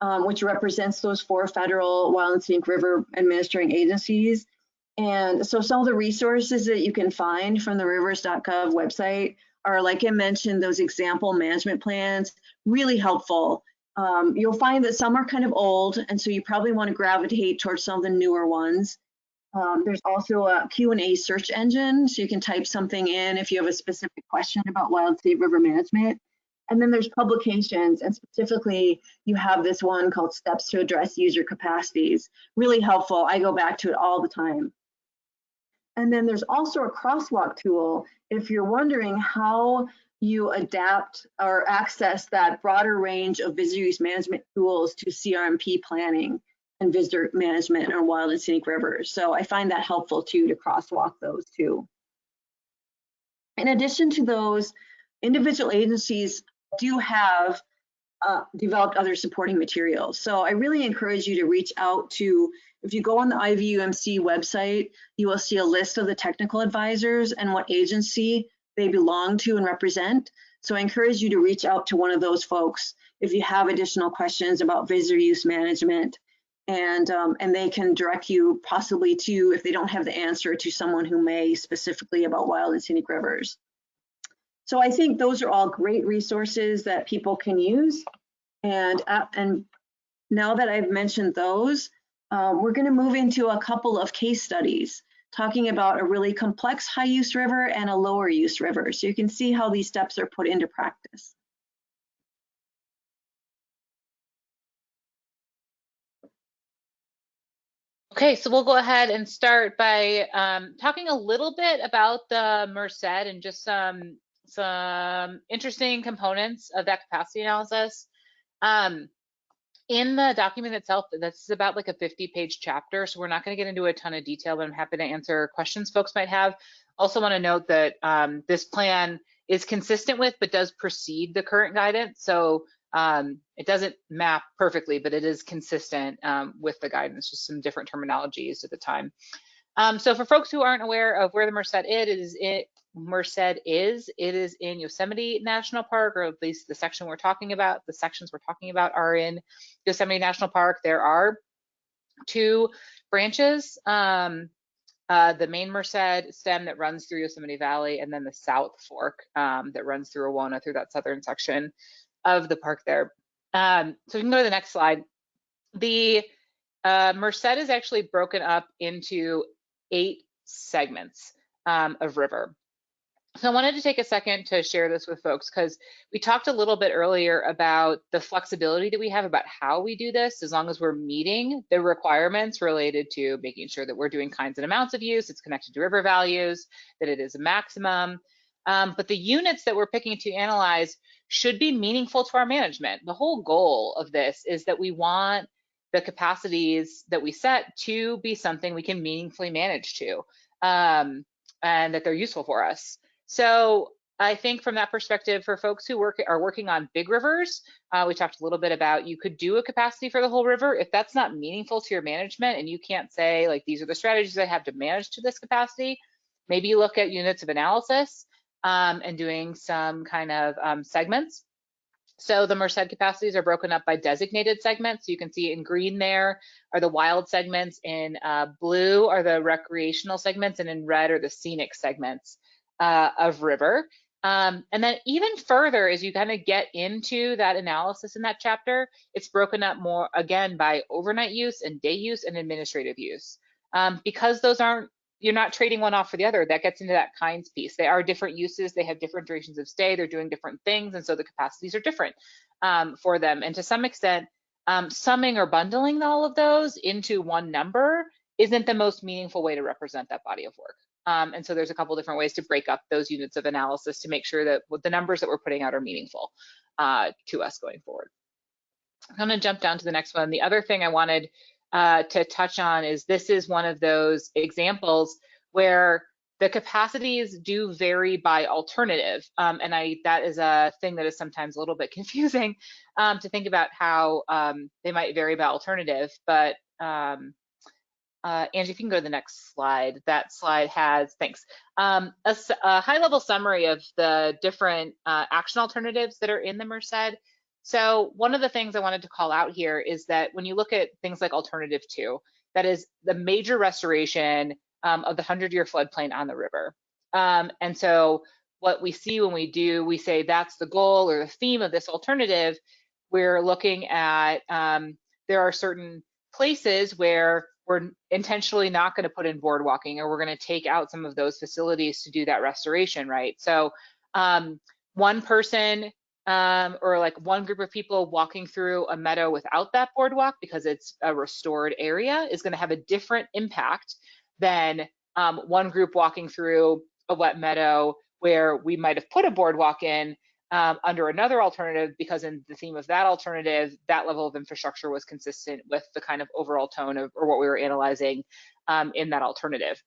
which represents those 4 federal wild and scenic river administering agencies. And so some of the resources that you can find from the rivers.gov website are, like I mentioned, those example management plans, really helpful. You'll find that some are kind of old, and so you probably want to gravitate towards some of the newer ones. There's also a Q&A search engine, so you can type something in if you have a specific question about wild scenic river management. And then there's publications, and specifically you have this one called Steps to Address User Capacities. Really helpful. I go back to it all the time. And then there's also a crosswalk tool if you're wondering how you adapt or access that broader range of visitor use management tools to CRMP planning and visitor management on wild and scenic rivers. So I find that helpful too, to crosswalk those two. In addition to those, individual agencies do have developed other supporting materials. So I really encourage you to reach out to, if you go on the IVUMC website, you will see a list of the technical advisors and what agency they belong to and represent. So I encourage you to reach out to one of those folks if you have additional questions about visitor use management, and they can direct you possibly to, if they don't have the answer, to someone who may specifically about wild and scenic rivers. So I think those are all great resources that people can use. And now that I've mentioned those, we're going to move into a couple of case studies talking about a really complex high use river and a lower use river. So you can see how these steps are put into practice. Okay, so we'll go ahead and start by talking a little bit about the Merced and just some interesting components of that capacity analysis. In the document itself, that's about like a 50-page chapter, so we're not going to get into a ton of detail, but I'm happy to answer questions folks might have. Also want to note that this plan is consistent with, but does precede the current guidance. So it doesn't map perfectly, but it is consistent with the guidance, just some different terminologies at the time. So for folks who aren't aware of where the Merced is, it is in Yosemite National Park, or at least the section we're talking about. The sections we're talking about are in Yosemite National Park. There are two branches, the main Merced stem that runs through Yosemite Valley, and then the South Fork that runs through Owona, through that southern section of the park there. So we can go to the next slide. The Merced is actually broken up into 8 segments of river. So I wanted to take a second to share this with folks, because we talked a little bit earlier about the flexibility that we have about how we do this, as long as we're meeting the requirements related to making sure that we're doing kinds and amounts of use, it's connected to river values, that it is a maximum. But the units that we're picking to analyze should be meaningful to our management. The whole goal of this is that we want the capacities that we set to be something we can meaningfully manage to, and that they're useful for us. So I think from that perspective, for folks who are working on big rivers, we talked a little bit about, you could do a capacity for the whole river. If that's not meaningful to your management and you can't say, like, these are the strategies I have to manage to this capacity, maybe you look at units of analysis and doing some kind of segments. So the Merced capacities are broken up by designated segments. So you can see in green there are the wild segments, in blue are the recreational segments, and in red are the scenic segments of river. And then even further, as you kind of get into that analysis in that chapter, it's broken up more, again, by overnight use and day use and administrative use. Because those aren't, you're not trading one off for the other, that gets into that kinds piece. They are different uses, they have different durations of stay, they're doing different things, and so the capacities are different for them. And to some extent, summing or bundling all of those into one number isn't the most meaningful way to represent that body of work. And so there's a couple different ways to break up those units of analysis to make sure that the numbers that we're putting out are meaningful to us going forward. I'm going to jump down to the next one. The other thing I wanted to touch on is, this is one of those examples where the capacities do vary by alternative. And that is a thing that is sometimes a little bit confusing to think about how they might vary by alternative. But Angie, if you can go to the next slide. That slide has, thanks, a high-level summary of the different action alternatives that are in the Merced. So one of the things I wanted to call out here is that when you look at things like alternative 2, that is the major restoration of the 100-year floodplain on the river. And so what we see when we say that's the goal or the theme of this alternative, we're looking at, there are certain places where we're intentionally not going to put in boardwalking, or we're going to take out some of those facilities to do that restoration, right? So one person or like one group of people walking through a meadow without that boardwalk, because it's a restored area, is going to have a different impact than one group walking through a wet meadow where we might have put a boardwalk in under another alternative, because in the theme of that alternative, that level of infrastructure was consistent with the kind of overall tone of, or what we were analyzing in that alternative.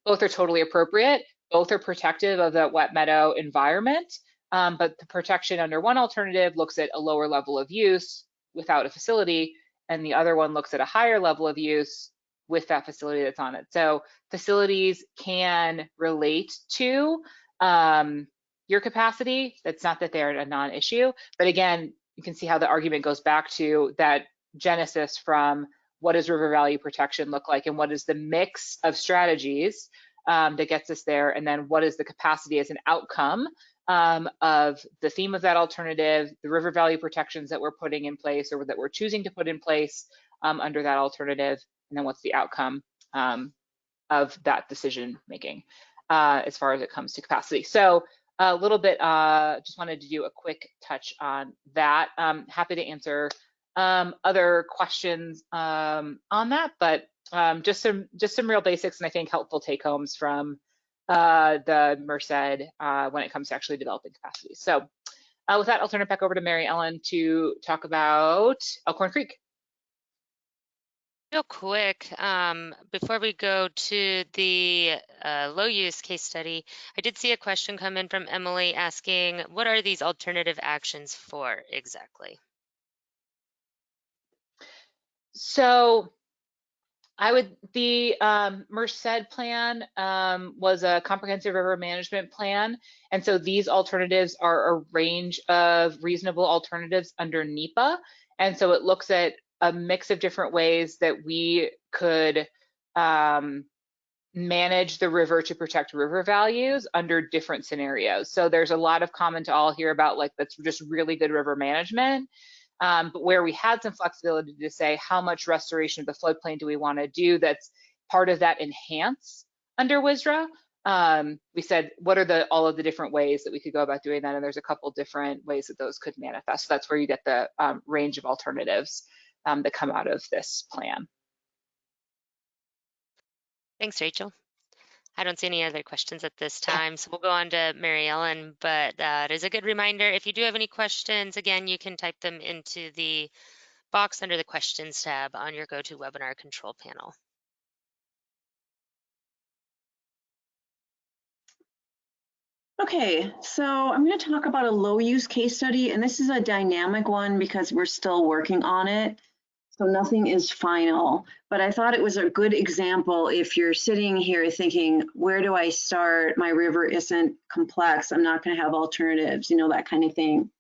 Both are totally appropriate. Both are protective of the wet meadow environment, but the protection under one alternative looks at a lower level of use without a facility, and the other one looks at a higher level of use with that facility that's on it. So facilities can relate to your capacity. That's not that they're a non-issue, but again, you can see how the argument goes back to that genesis from what does river value protection look like, and what is the mix of strategies that gets us there, and then what is the capacity as an outcome of the theme of that alternative, the river value protections that we're putting in place or that we're choosing to put in place under that alternative, and then what's the outcome of that decision making as far as it comes to capacity. So a little bit, just wanted to do a quick touch on that. Happy to answer other questions on that, but just some real basics, and I think helpful take homes from the MERCED when it comes to actually developing capacity. So with that, I'll turn it back over to Mary Ellen to talk about Elkhorn Creek. Real quick, before we go to the low use case study, I did see a question come in from Emily asking, what are these alternative actions for exactly? So the MERCED plan was a comprehensive river management plan. And so these alternatives are a range of reasonable alternatives under NEPA. And so it looks at a mix of different ways that we could manage the river to protect river values under different scenarios. So there's a lot of common to all here about like, that's just really good river management. But where we had some flexibility to say how much restoration of the floodplain do we want to do that's part of that enhance under WSRA, we said, what are all of the different ways that we could go about doing that? And there's a couple different ways that those could manifest. So that's where you get the range of alternatives that come out of this plan. Thanks, Rachel. I don't see any other questions at this time, so we'll go on to Mary Ellen, but it is a good reminder. If you do have any questions, again, you can type them into the box under the questions tab on your GoToWebinar control panel. Okay, so I'm going to talk about a low use case study, and this is a dynamic one because we're still working on it. So nothing is final, but I thought it was a good example if you're sitting here thinking, where do I start? My river isn't complex. I'm not going to have alternatives, you know, that kind of thing.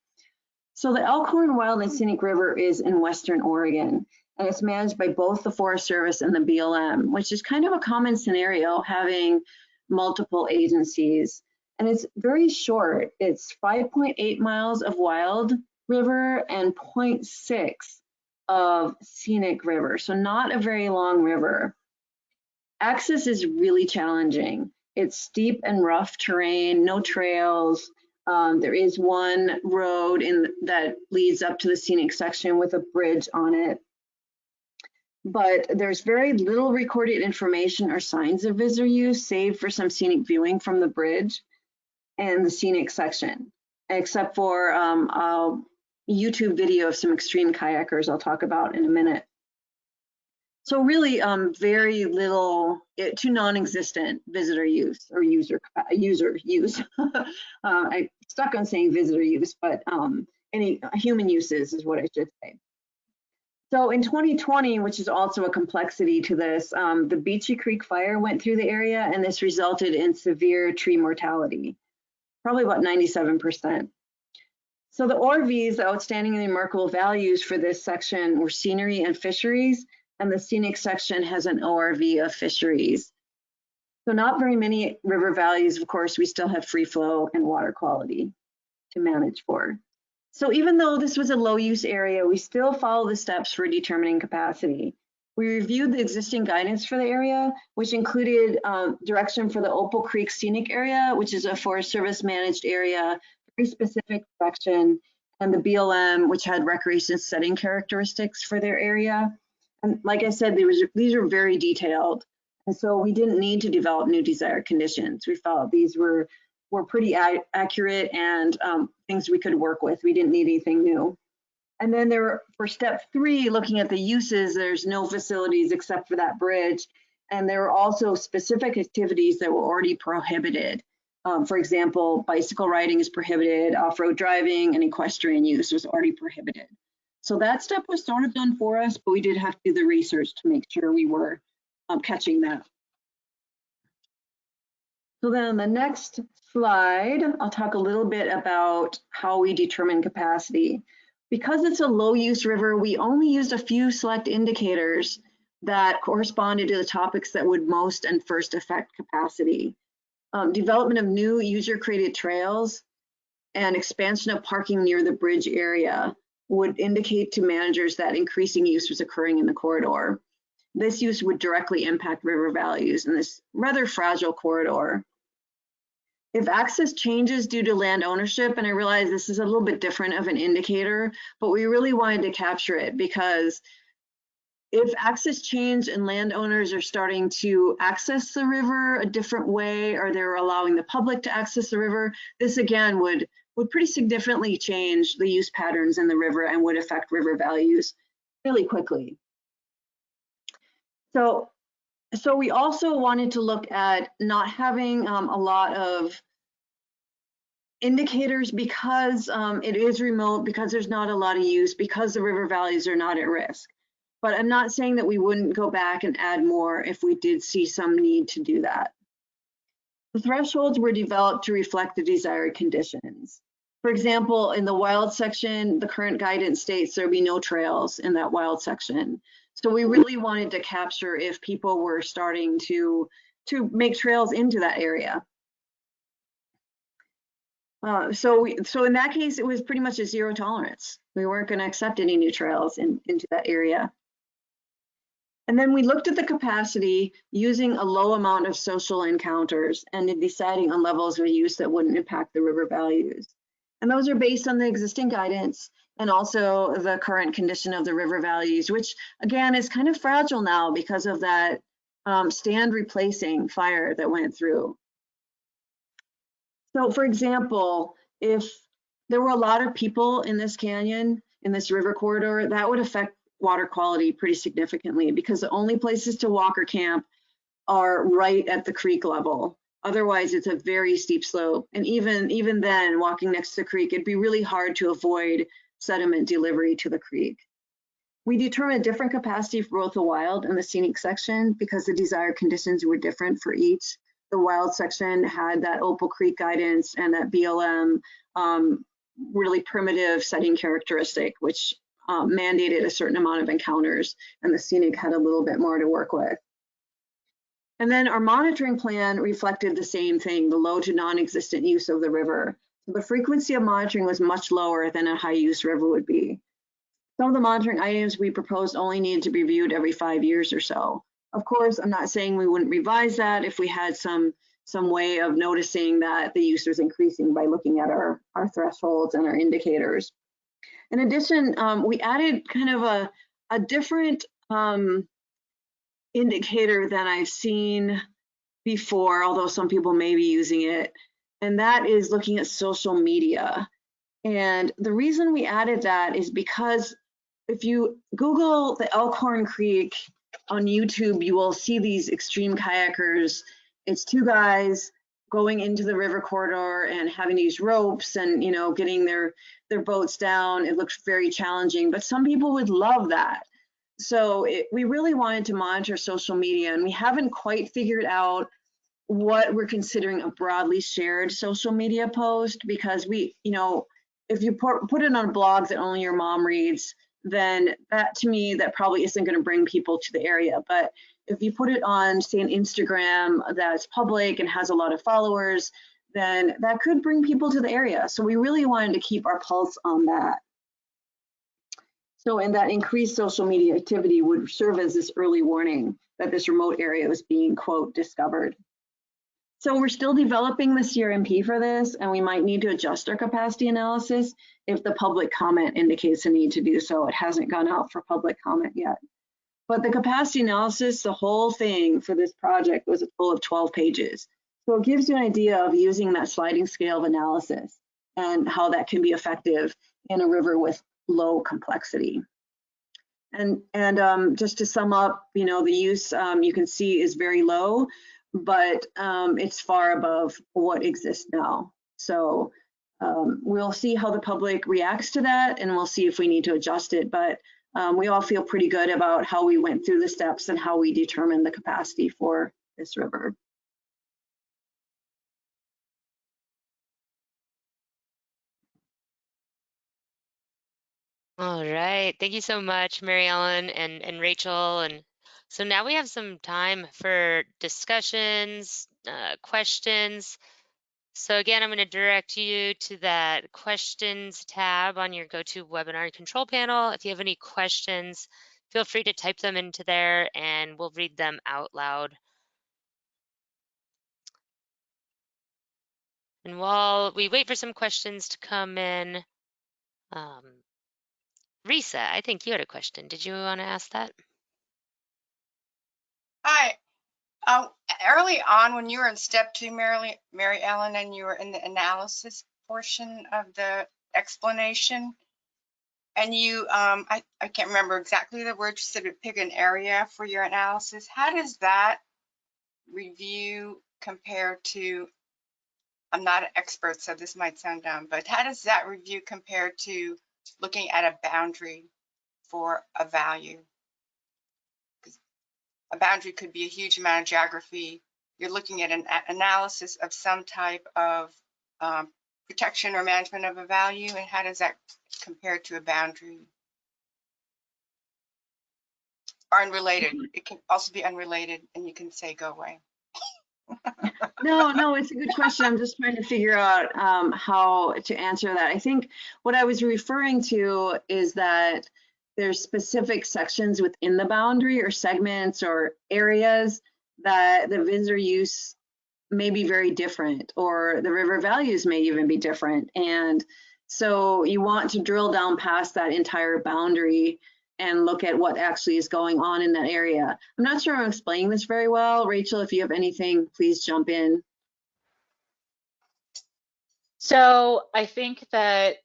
So the Elkhorn Wild and Scenic River is in Western Oregon, and it's managed by both the Forest Service and the BLM, which is kind of a common scenario, having multiple agencies. And it's very short. It's 5.8 miles of wild river and 0.6 of scenic river, so not a very long river. Access is really challenging. It's steep and rough terrain, no trails. There is one road that leads up to the scenic section with a bridge on it. But there's very little recorded information or signs of visitor use, save for some scenic viewing from the bridge and the scenic section, except for a YouTube video of some extreme kayakers I'll talk about in a minute. So really very little to non-existent visitor use or user use. I stuck on saying visitor use, but any human uses is what I should say. So in 2020, which is also a complexity to this, the Beachy Creek fire went through the area, and this resulted in severe tree mortality, probably about 97%. So the ORVs, the outstanding and remarkable values for this section were scenery and fisheries, and the scenic section has an ORV of fisheries. So not very many river values, of course, we still have free flow and water quality to manage for. So even though this was a low use area, we still follow the steps for determining capacity. We reviewed the existing guidance for the area, which included direction for the Opal Creek Scenic area, which is a Forest Service managed area, very specific direction, and the BLM, which had recreation setting characteristics for their area. And like I said, these are very detailed. And so we didn't need to develop new desired conditions. We felt these were were pretty accurate and things we could work with. We didn't need anything new. And then for step 3, looking at the uses, there's no facilities except for that bridge. And there were also specific activities that were already prohibited. For example, bicycle riding is prohibited, off-road driving, and equestrian use was already prohibited. So that step was sort of done for us, but we did have to do the research to make sure we were catching that. So then on the next slide, I'll talk a little bit about how we determine capacity. Because it's a low use river, we only used a few select indicators that corresponded to the topics that would most and first affect capacity. Development of new user-created trails and expansion of parking near the bridge area would indicate to managers that increasing use was occurring in the corridor. This use would directly impact river values in this rather fragile corridor. If access changes due to land ownership, and I realize this is a little bit different of an indicator, but we really wanted to capture it because if access change and landowners are starting to access the river a different way, or they're allowing the public to access the river, this again would pretty significantly change the use patterns in the river and would affect river values really quickly. So we also wanted to look at not having a lot of indicators because it is remote, because there's not a lot of use, because the river values are not at risk. But I'm not saying that we wouldn't go back and add more if we did see some need to do that. The thresholds were developed to reflect the desired conditions. For example, in the wild section, the current guidance states there'll be no trails in that wild section. So we really wanted to capture if people were starting to make trails into that area. So in that case, it was pretty much a zero tolerance. We weren't going to accept any new trails into that area. And then we looked at the capacity using a low amount of social encounters and in deciding on levels of use that wouldn't impact the river values. And those are based on the existing guidance and also the current condition of the river values, which again is kind of fragile now because of that stand replacing fire that went through. So for example, if there were a lot of people in this canyon, in this river corridor, that would affect water quality pretty significantly because the only places to walk or camp are right at the creek level. Otherwise, it's a very steep slope. And even then, walking next to the creek, it'd be really hard to avoid sediment delivery to the creek. We determined a different capacity for both the wild and the scenic section because the desired conditions were different for each. The wild section had that Opal Creek guidance and that BLM really primitive setting characteristic, which mandated a certain amount of encounters, and the scenic had a little bit more to work with. And then our monitoring plan reflected the same thing, the low to non-existent use of the river. So the frequency of monitoring was much lower than a high-use river would be. Some of the monitoring items we proposed only needed to be reviewed every 5 years or so. Of course, I'm not saying we wouldn't revise that if we had some way of noticing that the use was increasing by looking at our thresholds and our indicators. In addition, we added kind of a different indicator than I've seen before, although some people may be using it, and that is looking at social media. And the reason we added that is because if you Google the Elkhorn Creek on YouTube, you will see these extreme kayakers. It's two guys going into the river corridor and having these ropes and, you know, getting their boats down. It looks very challenging, but some people would love that. So we really wanted to monitor social media, and we haven't quite figured out what we're considering a broadly shared social media post, because we, you know, if you put it on a blog that only your mom reads, then that, to me, that probably isn't going to bring people to the area. But if you put it on, say, an Instagram that's public and has a lot of followers, then that could bring people to the area. So we really wanted to keep our pulse on that. So, and that increased social media activity would serve as this early warning that this remote area was being, quote, discovered. So we're still developing the CRMP for this, and we might need to adjust our capacity analysis if the public comment indicates a need to do so. It hasn't gone out for public comment yet. But the capacity analysis, the whole thing for this project was full of 12 pages. So it gives you an idea of using that sliding scale of analysis and how that can be effective in a river with low complexity. And just to sum up, the use you can see is very low, but it's far above what exists now. So we'll see how the public reacts to that, and we'll see if we need to adjust it. But we all feel pretty good about how we went through the steps and how we determined the capacity for this river. All right. Thank you so much, Mary Ellen and Rachel. And so now we have some time for discussions, questions. So again, I'm going to direct you to that questions tab on your GoToWebinar control panel. If you have any questions, feel free to type them into there and we'll read them out loud. And while we wait for some questions to come in, Risa, I think you had a question. Did you want to ask that? Hi. Early on, when you were in step 2, Mary Ellen, and you were in the analysis portion of the explanation, and you, I can't remember exactly the word you said, but pick an area for your analysis. How does that review compare to, I'm not an expert, so this might sound dumb, but how does that review compare to looking at a boundary for a value? A boundary could be a huge amount of geography. You're looking at an analysis of some type of protection or management of a value, and how does that compare to a boundary? Or unrelated. It can also be unrelated, and you can say go away. No, it's a good question. I'm just trying to figure out how to answer that. I think what I was referring to is that there's specific sections within the boundary or segments or areas that the visitor use may be very different, or the river values may even be different. And so you want to drill down past that entire boundary and look at what actually is going on in that area. I'm not sure I'm explaining this very well. Rachel, if you have anything, please jump in. So I think that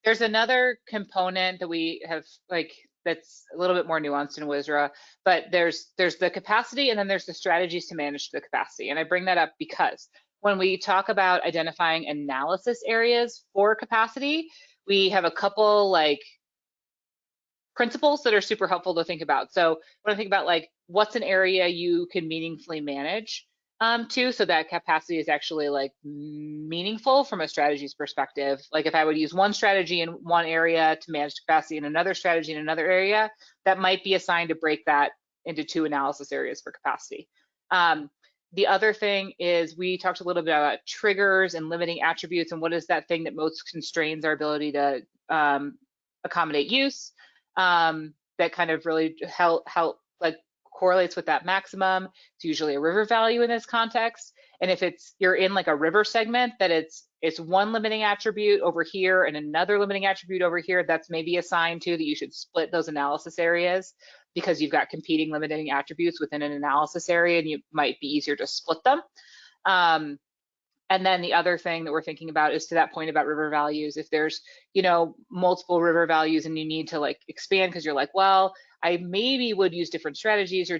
there's another component that we have, like, that's a little bit more nuanced in WSRA, but there's the capacity, and then there's the strategies to manage the capacity. And I bring that up because when we talk about identifying analysis areas for capacity, we have a couple like principles that are super helpful to think about. So when I think about like what's an area you can meaningfully manage so that capacity is actually like meaningful from a strategies perspective. Like if I would use one strategy in one area to manage capacity and another strategy in another area, that might be assigned to break that into 2 analysis areas for capacity. The other thing is we talked a little bit about triggers and limiting attributes, and what is that thing that most constrains our ability to accommodate use. That kind of really help like correlates with that maximum. It's usually a river value in this context. And if you're in like a river segment, that it's one limiting attribute over here and another limiting attribute over here, that's maybe assigned to that you should split those analysis areas, because you've got competing limiting attributes within an analysis area, and you might be easier to split them. And then the other thing that we're thinking about is to that point about river values. If there's, multiple river values and you need to like expand because you're like, well, I maybe would use different strategies or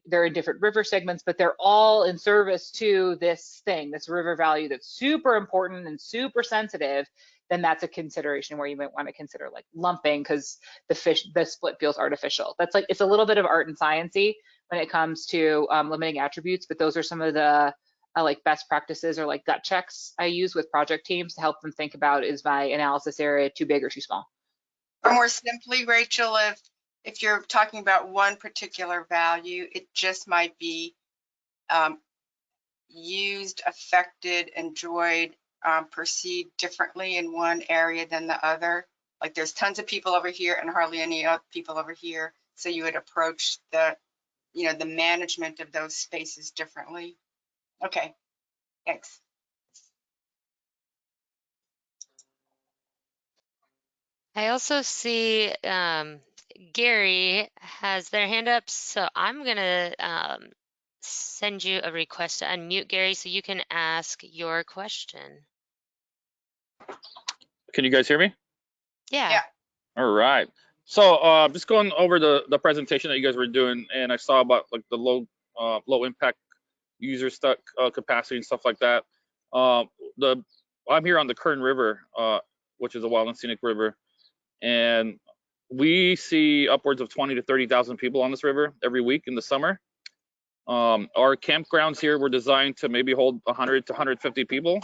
they're in different river segments, but they're all in service to this thing, this river value that's super important and super sensitive, then that's a consideration where you might want to consider like lumping, because the split feels artificial. That's like, it's a little bit of art and sciencey when it comes to limiting attributes, but those are some of the like best practices or like gut checks I use with project teams to help them think about, is my analysis area too big or too small? Or more simply, Rachel, if you're talking about one particular value, it just might be used, affected, enjoyed, perceived differently in one area than the other. Like there's tons of people over here and hardly any other people over here. So you would approach the management of those spaces differently. Okay, thanks. I also see Gary has their hand up, so I'm gonna send you a request to unmute, Gary, so you can ask your question. Can you guys hear me? Yeah. All right. So just going over the presentation that you guys were doing, and I saw about like the low impact user stuck capacity and stuff like that. I'm here on the Kern River, which is a wild and scenic river, and we see upwards of 20 to 30,000 people on this river every week in the summer. Our campgrounds here were designed to maybe hold 100 to 150 people,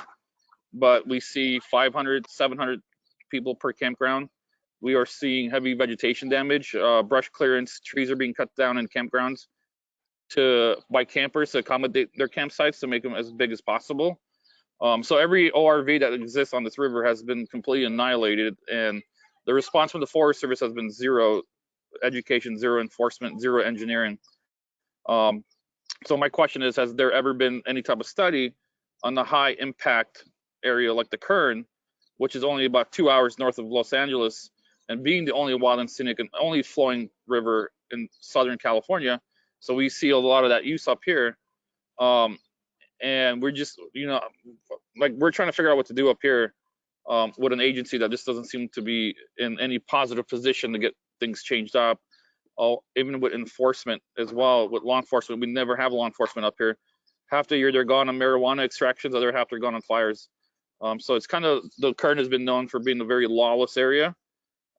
but we see 500, 700 people per campground. We are seeing heavy vegetation damage, brush clearance, trees are being cut down in campgrounds by campers to accommodate their campsites to make them as big as possible. So every ORV that exists on this river has been completely annihilated, and the response from the Forest Service has been zero education, zero enforcement, zero engineering. So my question is, has there ever been any type of study on the high impact area like the Kern, which is only about 2 hours north of Los Angeles, and being the only wild and scenic and only flowing river in Southern California? So we see a lot of that use up here. And we're just, like we're trying to figure out what to do up here with an agency that just doesn't seem to be in any positive position to get things changed up. Even with enforcement as well, with law enforcement, we never have law enforcement up here. Half the year they're gone on marijuana extractions, other half they're gone on fires. So it's kind of, the Kern has been known for being a very lawless area.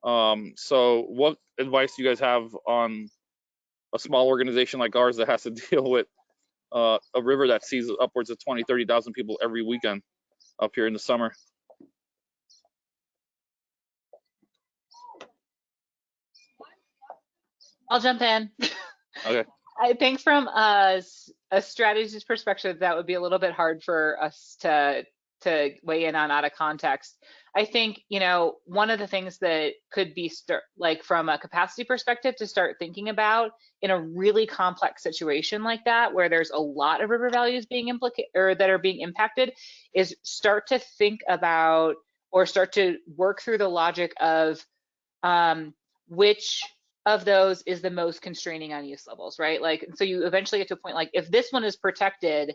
So what advice do you guys have on a small organization like ours that has to deal with a river that sees upwards of 20, 30,000 people every weekend up here in the summer? I'll jump in. Okay. I think from a strategist perspective, that would be a little bit hard for us to weigh in on out of context. I think, one of the things that could be like from a capacity perspective to start thinking about in a really complex situation like that, where there's a lot of river values being implicated or that are being impacted, is start to think about or start to work through the logic of which of those is the most constraining on use levels, right? Like, so you eventually get to a point like, if this one is protected,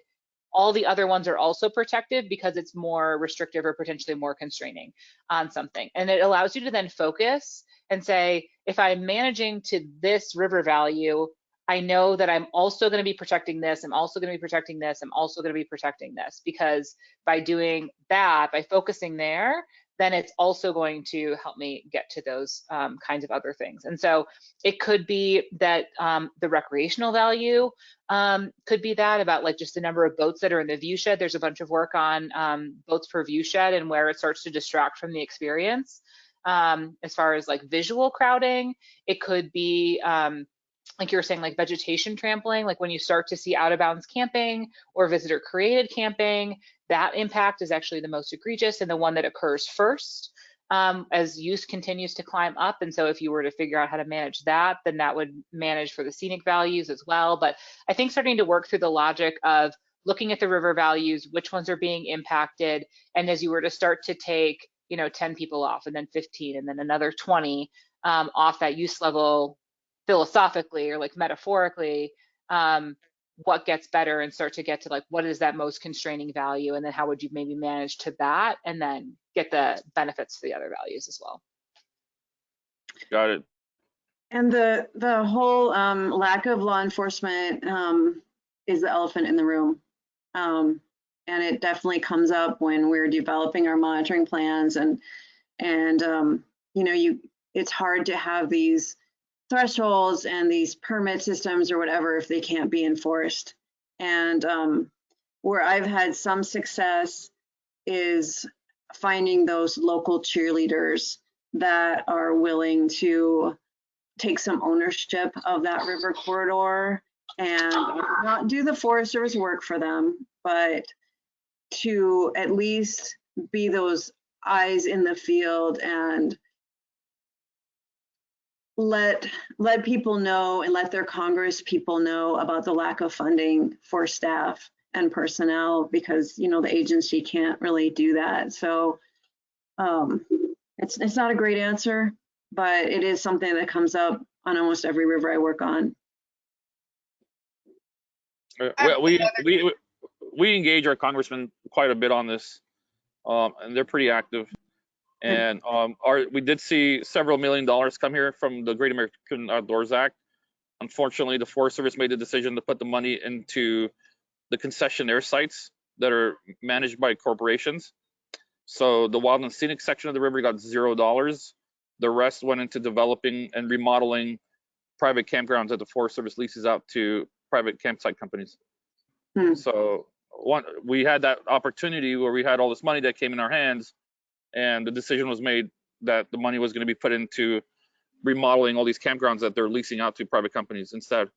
all the other ones are also protected because it's more restrictive or potentially more constraining on something. And it allows you to then focus and say, if I'm managing to this river value, I know that I'm also going to be protecting this, I'm also going to be protecting this, I'm also going to be protecting this, because by doing that, by focusing there, then it's also going to help me get to those kinds of other things. And so it could be that the recreational value could be that, about like just the number of boats that are in the view shed. There's a bunch of work on boats per view shed and where it starts to distract from the experience. As far as like visual crowding, it could be like you were saying, like vegetation trampling, like when you start to see out of bounds camping or visitor created camping, that impact is actually the most egregious and the one that occurs first as use continues to climb up. And so if you were to figure out how to manage that, then that would manage for the scenic values as well. But I think starting to work through the logic of looking at the river values, which ones are being impacted, and as you were to start to take 10 people off and then 15 and then another 20 off that use level, philosophically or like metaphorically, what gets better, and start to get to like, what is that most constraining value, and then how would you maybe manage to that and then get the benefits to the other values as well. Got it. And the whole lack of law enforcement is the elephant in the room. And it definitely comes up when we're developing our monitoring plans, and it's hard to have these thresholds and these permit systems or whatever if they can't be enforced. And where I've had some success is finding those local cheerleaders that are willing to take some ownership of that river corridor and not do the Forest Service work for them, but to at least be those eyes in the field and let people know and let their Congress people know about the lack of funding for staff and personnel, because the agency can't really do that. So it's not a great answer, but it is something that comes up on almost every river I work on. I have We another- we engage our congressman quite a bit on this, and they're pretty active. And we did see several $1 million come here from the Great American Outdoors Act. Unfortunately, the Forest Service made the decision to put the money into the concessionaire sites that are managed by corporations. So the Wild and Scenic section of the river got $0. The rest went into developing and remodeling private campgrounds that the Forest Service leases out to private campsite companies. So we had that opportunity where we had all this money that came in our hands, and the decision was made that the money was going to be put into remodeling all these campgrounds that they're leasing out to private companies instead.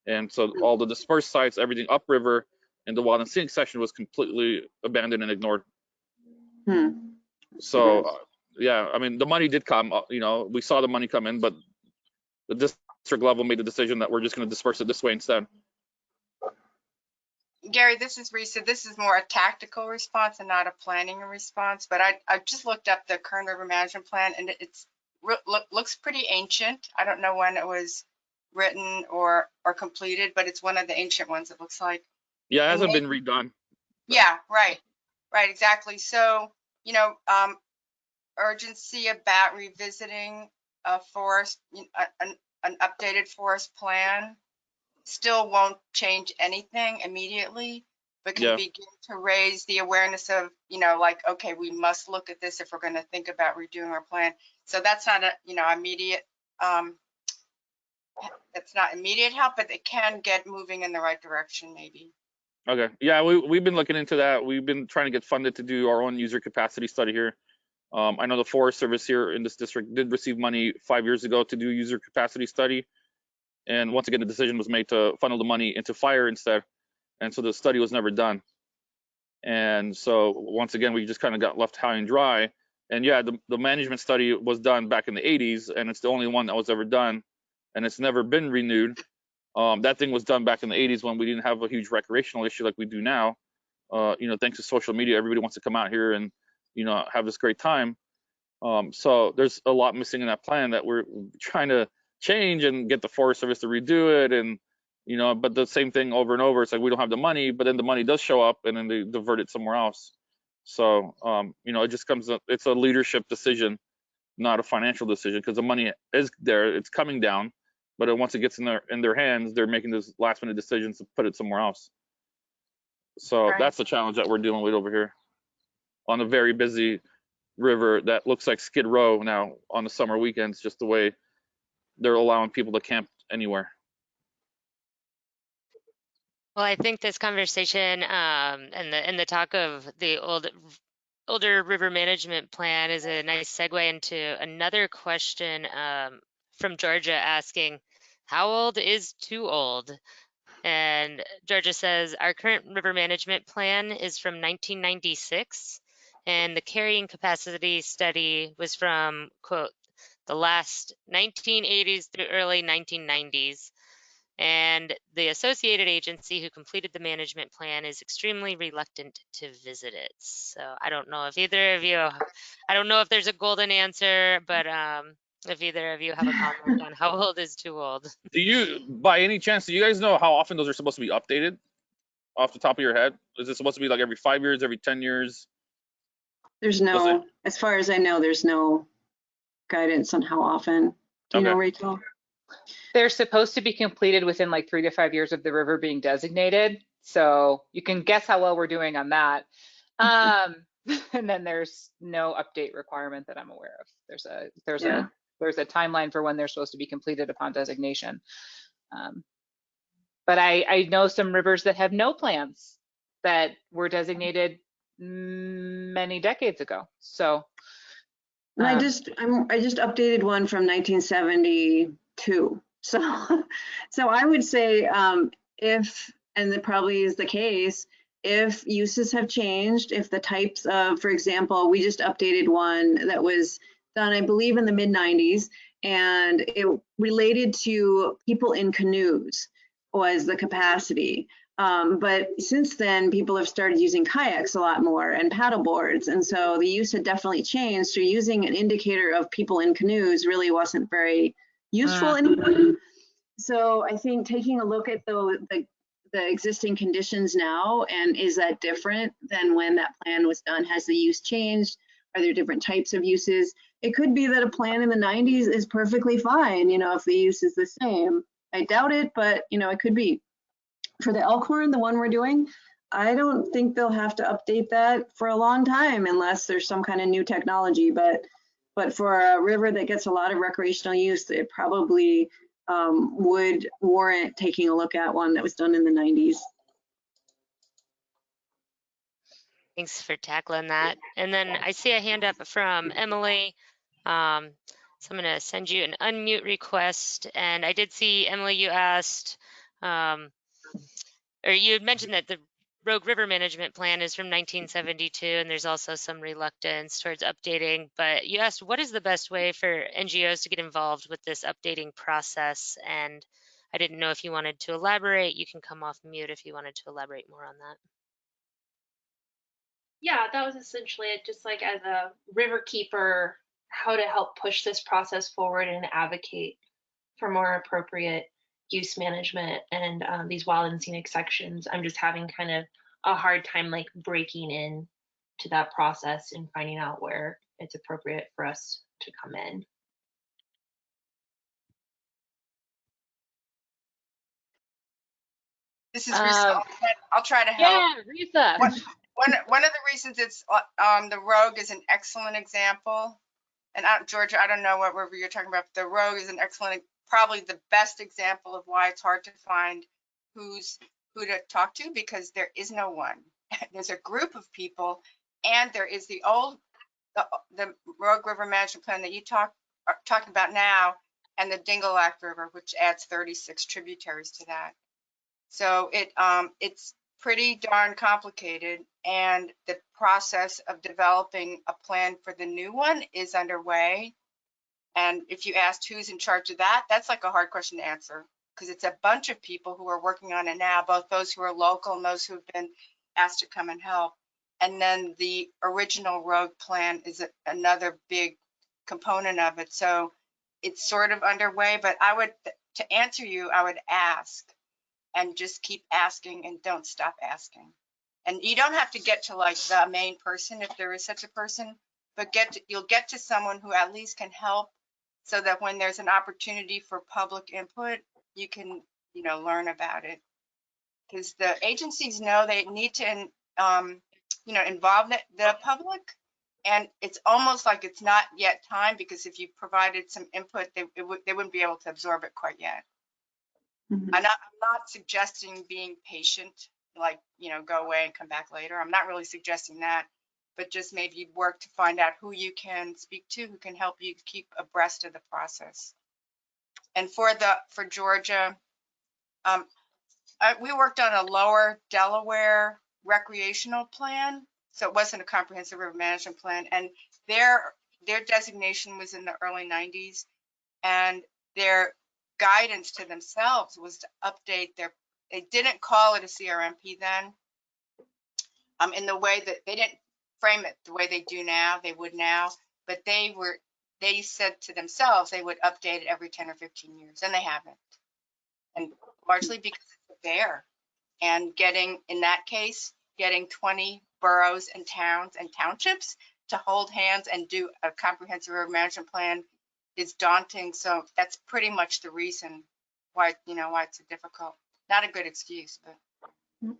And so all the dispersed sites, everything upriver in the Wild and Scenic section was completely abandoned and ignored. So yeah, I mean, the money did come, we saw the money come in, but the district level made the decision that we're just going to disperse it this way instead. Gary, this is Risa. This is more a tactical response and not a planning response, but I just looked up the Kern River Management Plan, and it's looks pretty ancient. I don't know when it was written or completed, but it's one of the ancient ones, it looks like. Yeah, it hasn't been redone. Yeah, right, exactly. So, urgency about revisiting a forest, an updated forest plan still won't change anything immediately, but can begin to raise the awareness of, like, okay, we must look at this if we're going to think about redoing our plan. So that's not a, immediate, it's not immediate help, but it can get moving in the right direction, maybe. Okay. Yeah, we've been looking into that. We've been trying to get funded to do our own user capacity study here. I know the Forest Service here in this district did receive money 5 years ago to do user capacity study. And once again, the decision was made to funnel the money into fire instead. And so the study was never done. And so once again, we just kind of got left high and dry. And yeah, the management study was done back in the 80s, and it's the only one that was ever done. And it's never been renewed. That thing was done back in the 80s when we didn't have a huge recreational issue like we do now. Thanks to social media, everybody wants to come out here and, have this great time. So there's a lot missing in that plan that we're trying to change and get the Forest Service to redo it. And, but the same thing over and over. It's like we don't have the money, but then the money does show up and then they divert it somewhere else. So, it just it's a leadership decision, not a financial decision, because the money is there, it's coming down. But once it gets in their hands, they're making those last minute decisions to put it somewhere else. So that's the challenge that we're dealing with over here on a very busy river that looks like Skid Row now on the summer weekends, just the way they're allowing people to camp anywhere. Well, I think this conversation and the talk of the older river management plan is a nice segue into another question from Georgia asking, how old is too old? And Georgia says, our current river management plan is from 1996, and the carrying capacity study was from, quote, the last 1980s through early 1990s. And the associated agency who completed the management plan is extremely reluctant to visit it. So I don't know if either of you, I don't know if there's a golden answer, but if either of you have a comment on how old is too old. Do you, by any chance, do you guys know how often those are supposed to be updated off the top of your head? Is it supposed to be like every 5 years, every 10 years? There's no, as far as I know, there's no guidance on how often. Do you know, Rachel? They're supposed to be completed within like 3 to 5 years of the river being designated. So you can guess how well we're doing on that. And then there's no update requirement that I'm aware of. There's a timeline for when they're supposed to be completed upon designation. But I know some rivers that have no plans that were designated many decades ago. So I just updated one from 1972. So I would say if, and it probably is the case, if uses have changed, if the types of, for example, we just updated one that was done, I believe, in the mid-90s, and it related to people in canoes was the capacity. But since then, people have started using kayaks a lot more and paddle boards. And so the use had definitely changed. So using an indicator of people in canoes really wasn't very useful anymore. So I think taking a look at the the existing conditions now, and is that different than when that plan was done? Has the use changed? Are there different types of uses? It could be that a plan in the 90s is perfectly fine, if the use is the same. I doubt it, but it could be. For the Elkhorn, the one we're doing, I don't think they'll have to update that for a long time unless there's some kind of new technology. But for a river that gets a lot of recreational use, it probably would warrant taking a look at one that was done in the 90s. Thanks for tackling that. And then I see a hand up from Emily. So I'm going to send you an unmute request. And I did see, Emily, you asked, or you had mentioned that the Rogue River Management Plan is from 1972, and there's also some reluctance towards updating. But you asked, what is the best way for NGOs to get involved with this updating process? And I didn't know if you wanted to elaborate. You can come off mute if you wanted to elaborate more on that. Yeah, that was essentially it, just like as a river keeper, how to help push this process forward and advocate for more appropriate use management and these wild and scenic sections. I'm just having kind of a hard time like breaking in to that process and finding out where it's appropriate for us to come in. This is Risa. I'll try to help. Yeah, Risa. One of the reasons it's the Rogue is an excellent example, and Georgia, I don't know what river you're talking about, but the Rogue is an excellent, probably the best example of why it's hard to find who to talk to, because there is no one. There's a group of people, and there is the Rogue River Management Plan that you are talking about now, and the Dinglelac River, which adds 36 tributaries to that. So it's pretty darn complicated, and the process of developing a plan for the new one is underway. And if you asked who's in charge of that, that's like a hard question to answer, because it's a bunch of people who are working on it now, both those who are local and those who have been asked to come and help. And then the original Rogue plan is another big component of it. So it's sort of underway, but to answer you, I would ask. And just keep asking and don't stop asking. And you don't have to get to like the main person if there is such a person, but you'll get to someone who at least can help, so that when there's an opportunity for public input, you can learn about it. Because the agencies know they need to involve the public, and it's almost like it's not yet time, because if you provided some input, they wouldn't be able to absorb it quite yet. Mm-hmm. I'm not suggesting being patient, like, go away and come back later. I'm not really suggesting that, but just maybe work to find out who you can speak to, who can help you keep abreast of the process. And for Georgia, we worked on a lower Delaware recreational plan. So it wasn't a comprehensive river management plan. And their designation was in the early 90s. And their guidance to themselves was to update they didn't call it a CRMP then, in the way that they didn't frame it the way they do now, they would now, but they said to themselves they would update it every 10 or 15 years, and they haven't. And largely because it's there. And in that case, getting 20 boroughs and towns and townships to hold hands and do a comprehensive river management plan is daunting. So that's pretty much the reason why it's so difficult. Not a good excuse, but.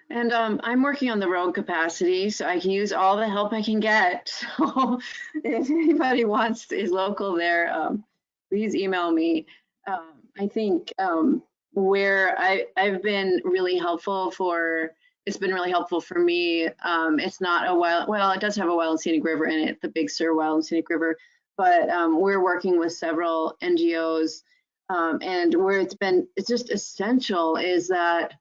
And I'm working on the Rogue capacity, so I can use all the help I can get. So if anybody is local there, please email me. I think where I've been really helpful it's been really helpful for me. It's not it does have a wild and scenic river in it, the Big Sur Wild and Scenic River, but we're working with several NGOs, and where it's just essential is that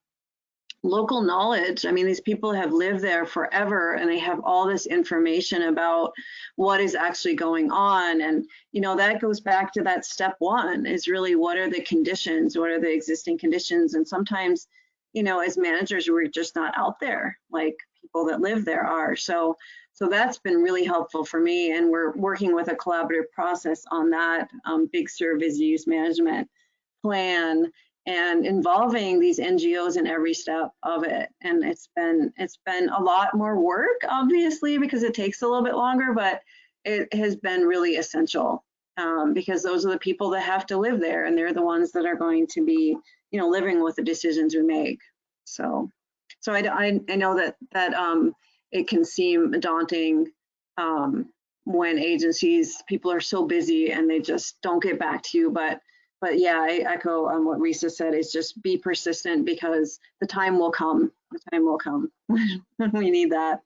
local knowledge. I mean, these people have lived there forever, and they have all this information about what is actually going on. And, that goes back to that step one, is really what are the conditions, what are the existing conditions? And sometimes, as managers, we're just not out there like people that live there are. So that's been really helpful for me. And we're working with a collaborative process on that Big Sur Use Management Plan. and involving these NGOs in every step of it. And it's been a lot more work, obviously, because it takes a little bit longer, but it has been really essential, because those are the people that have to live there, and they're the ones that are going to be, you know, living with the decisions we make. So I know that it can seem daunting, when people are so busy and they just don't get back to you. But yeah, I echo what Risa said, is just be persistent, because the time will come. The time will come when we need that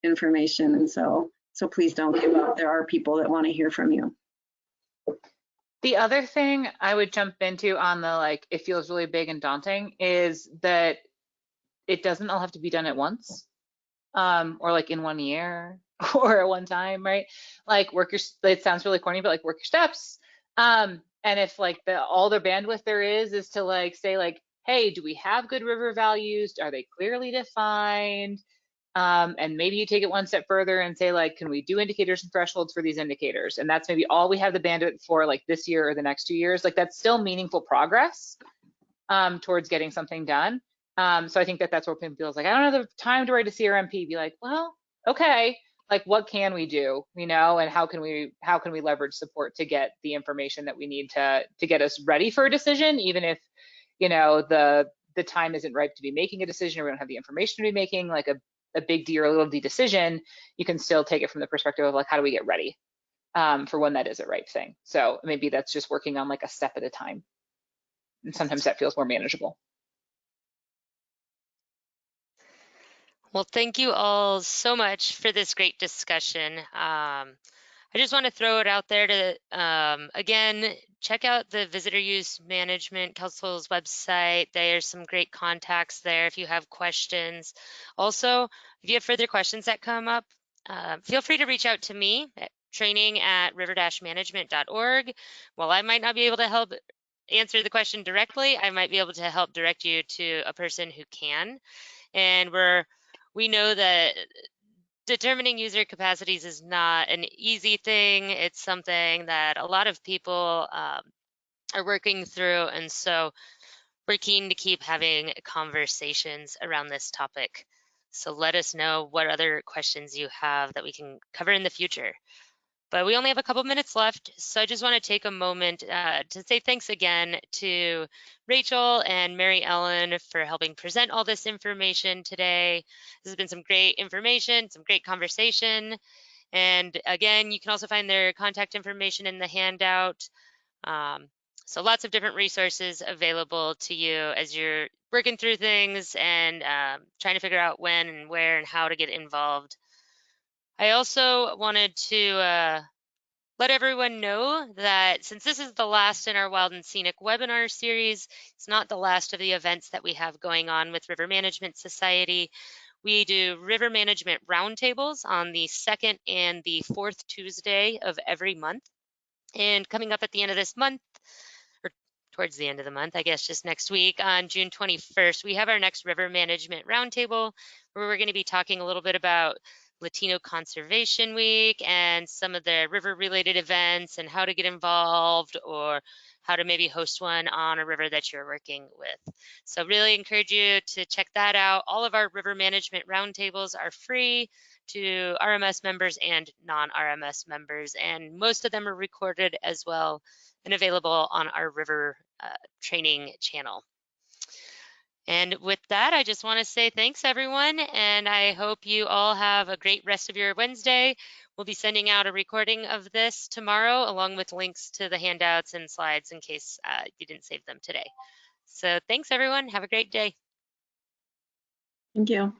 information. And so please don't give up. There are people that want to hear from you. The other thing I would jump into on the, like, it feels really big and daunting, is that it doesn't all have to be done at once, or like in 1 year or at one time, right? Like it sounds really corny, but like work your steps. And if like all the bandwidth there is to like say like, hey, do we have good river values? Are they clearly defined? And maybe you take it one step further and say like, can we do indicators and thresholds for these indicators? And that's maybe all we have the bandwidth for, like this year or the next 2 years. Like that's still meaningful progress towards getting something done. So I think that's where people feels like, I don't have the time to write a CRMP. Be like, well, okay, like what can we do, you know, and how can we leverage support to get the information that we need to get us ready for a decision, even if, you know, the time isn't ripe to be making a decision, or we don't have the information to be making like a big D or a little D decision. You can still take it from the perspective of like, how do we get ready for when that is a right thing? So maybe that's just working on like a step at a time. And sometimes that feels more manageable. Well, thank you all so much for this great discussion. I just want to throw it out there to, again, check out the Visitor Use Management Council's website. There's some great contacts there if you have questions. Also, if you have further questions that come up, feel free to reach out to me at training@river-management.org. While I might not be able to help answer the question directly, I might be able to help direct you to a person who can. And we know that determining user capacities is not an easy thing. It's something that a lot of people are working through. And so we're keen to keep having conversations around this topic. So let us know what other questions you have that we can cover in the future. But we only have a couple minutes left, so I just want to take a moment to say thanks again to Rachel and Mary Ellen for helping present all this information today. This has been some great information, some great conversation. And again, you can also find their contact information in the handout. So lots of different resources available to you as you're working through things and trying to figure out when and where and how to get involved. I also wanted to let everyone know that since this is the last in our Wild and Scenic webinar series, it's not the last of the events that we have going on with River Management Society. We do river management roundtables on the 2nd and the 4th Tuesday of every month. And coming up at the end of this month, or towards the end of the month, I guess just next week on June 21st, we have our next River Management Roundtable, where we're going to be talking a little bit about Latino Conservation Week and some of the river-related events and how to get involved, or how to maybe host one on a river that you're working with. So really encourage you to check that out. All of our river management roundtables are free to RMS members and non-RMS members, and most of them are recorded as well and available on our river training channel. And with that, I just want to say thanks, everyone, and I hope you all have a great rest of your Wednesday. We'll be sending out a recording of this tomorrow, along with links to the handouts and slides in case you didn't save them today. So thanks, everyone. Have a great day. Thank you.